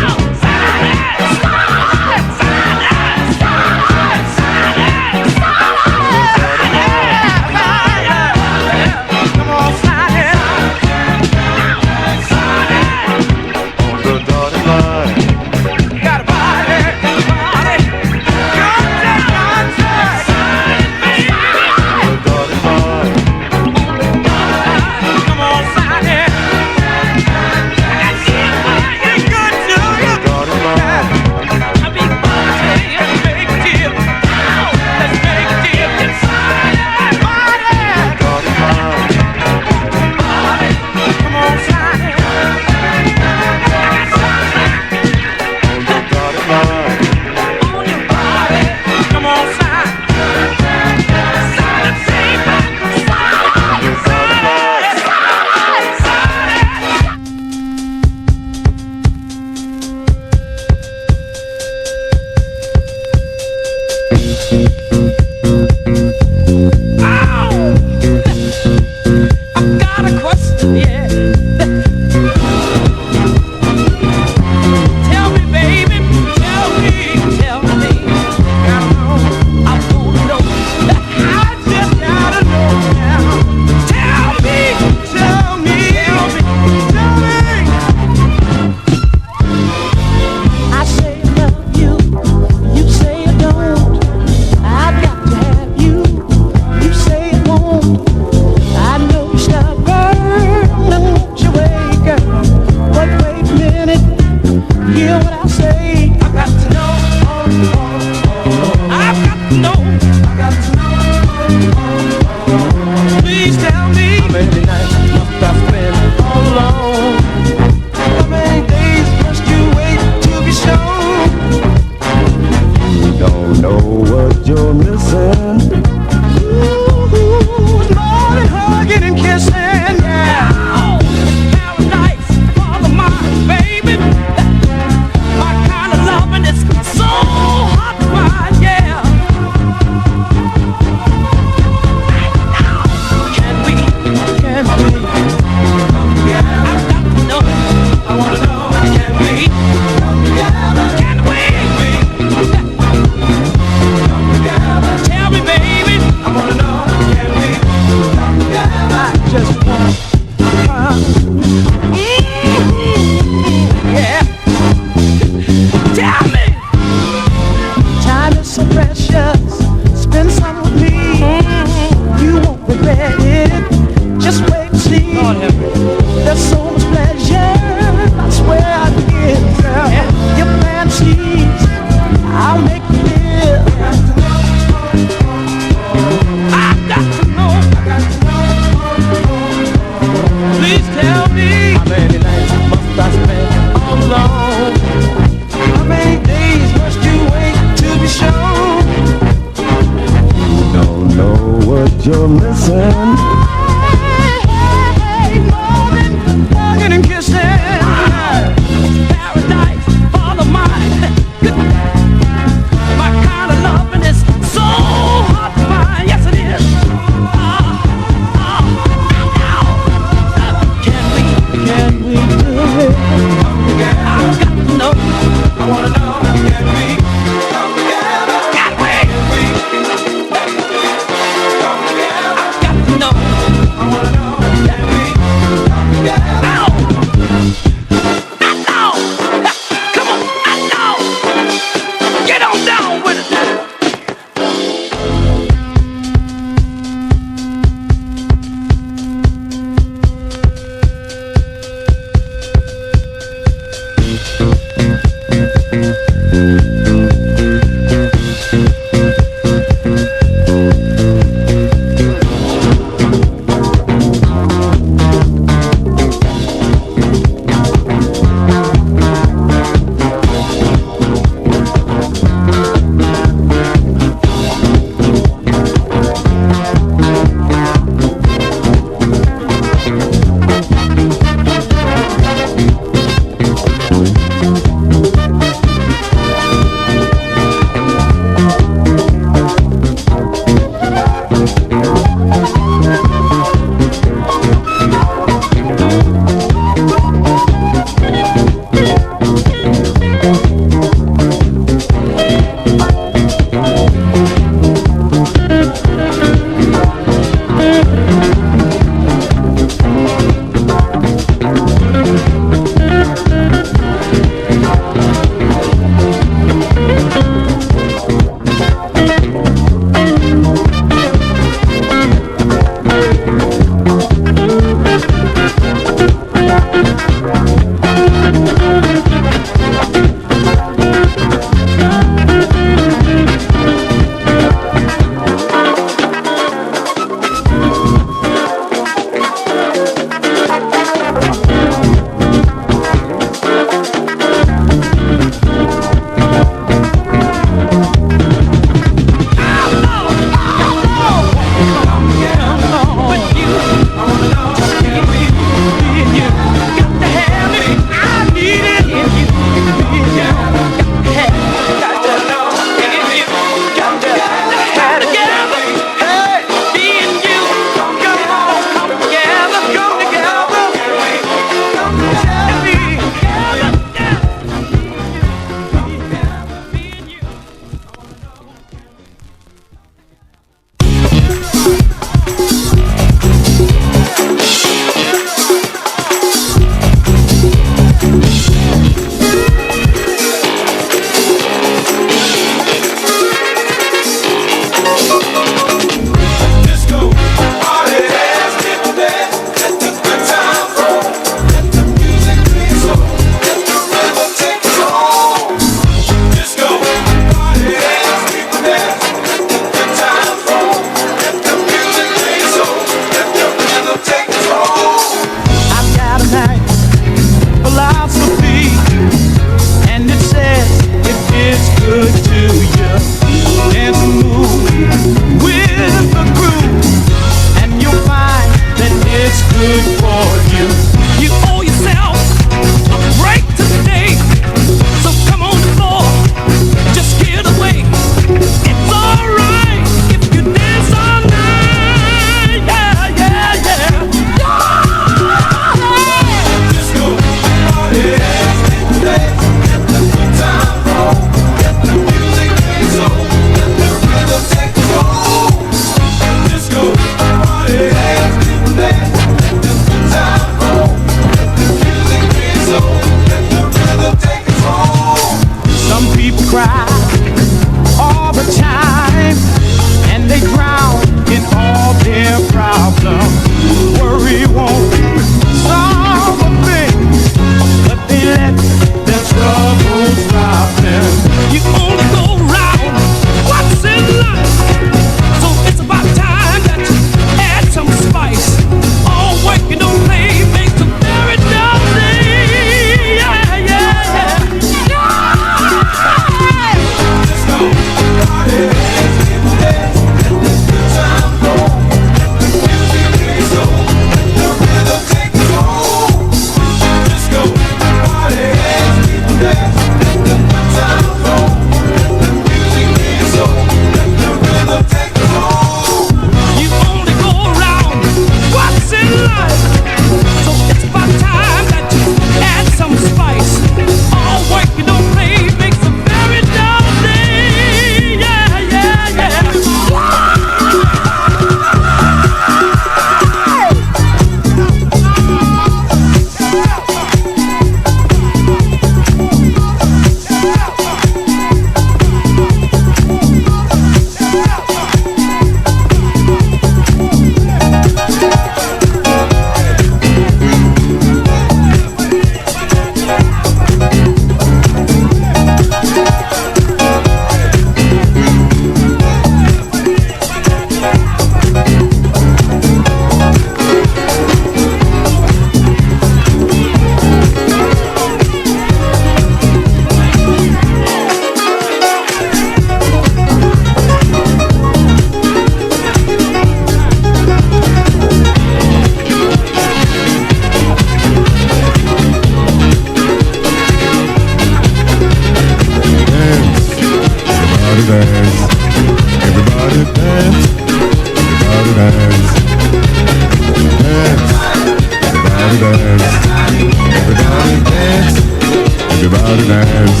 everybody dance.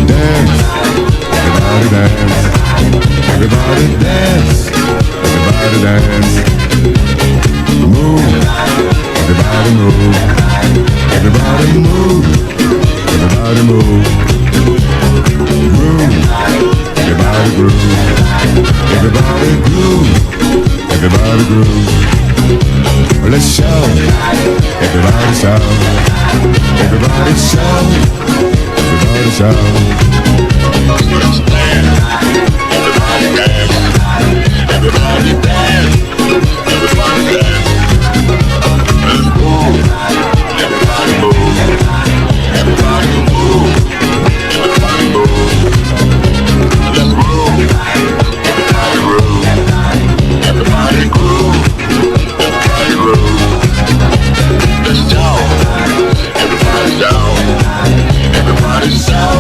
Dance, everybody dance. Everybody dance, everybody dance. Move, everybody move. Everybody move, everybody move. Groove, everybody groove. Everybody groove, everybody groove. Let's shout, everybody shout. Everybody shout, everybody shout. Let's dance, everybody dance. Everybody dance, everybody dance. Let's move, everybody move. Everybody move, everybody move. Let's move, everybody groove. Everybody groove, everybody groove. Let's shout, everybody shout. Everybody shout.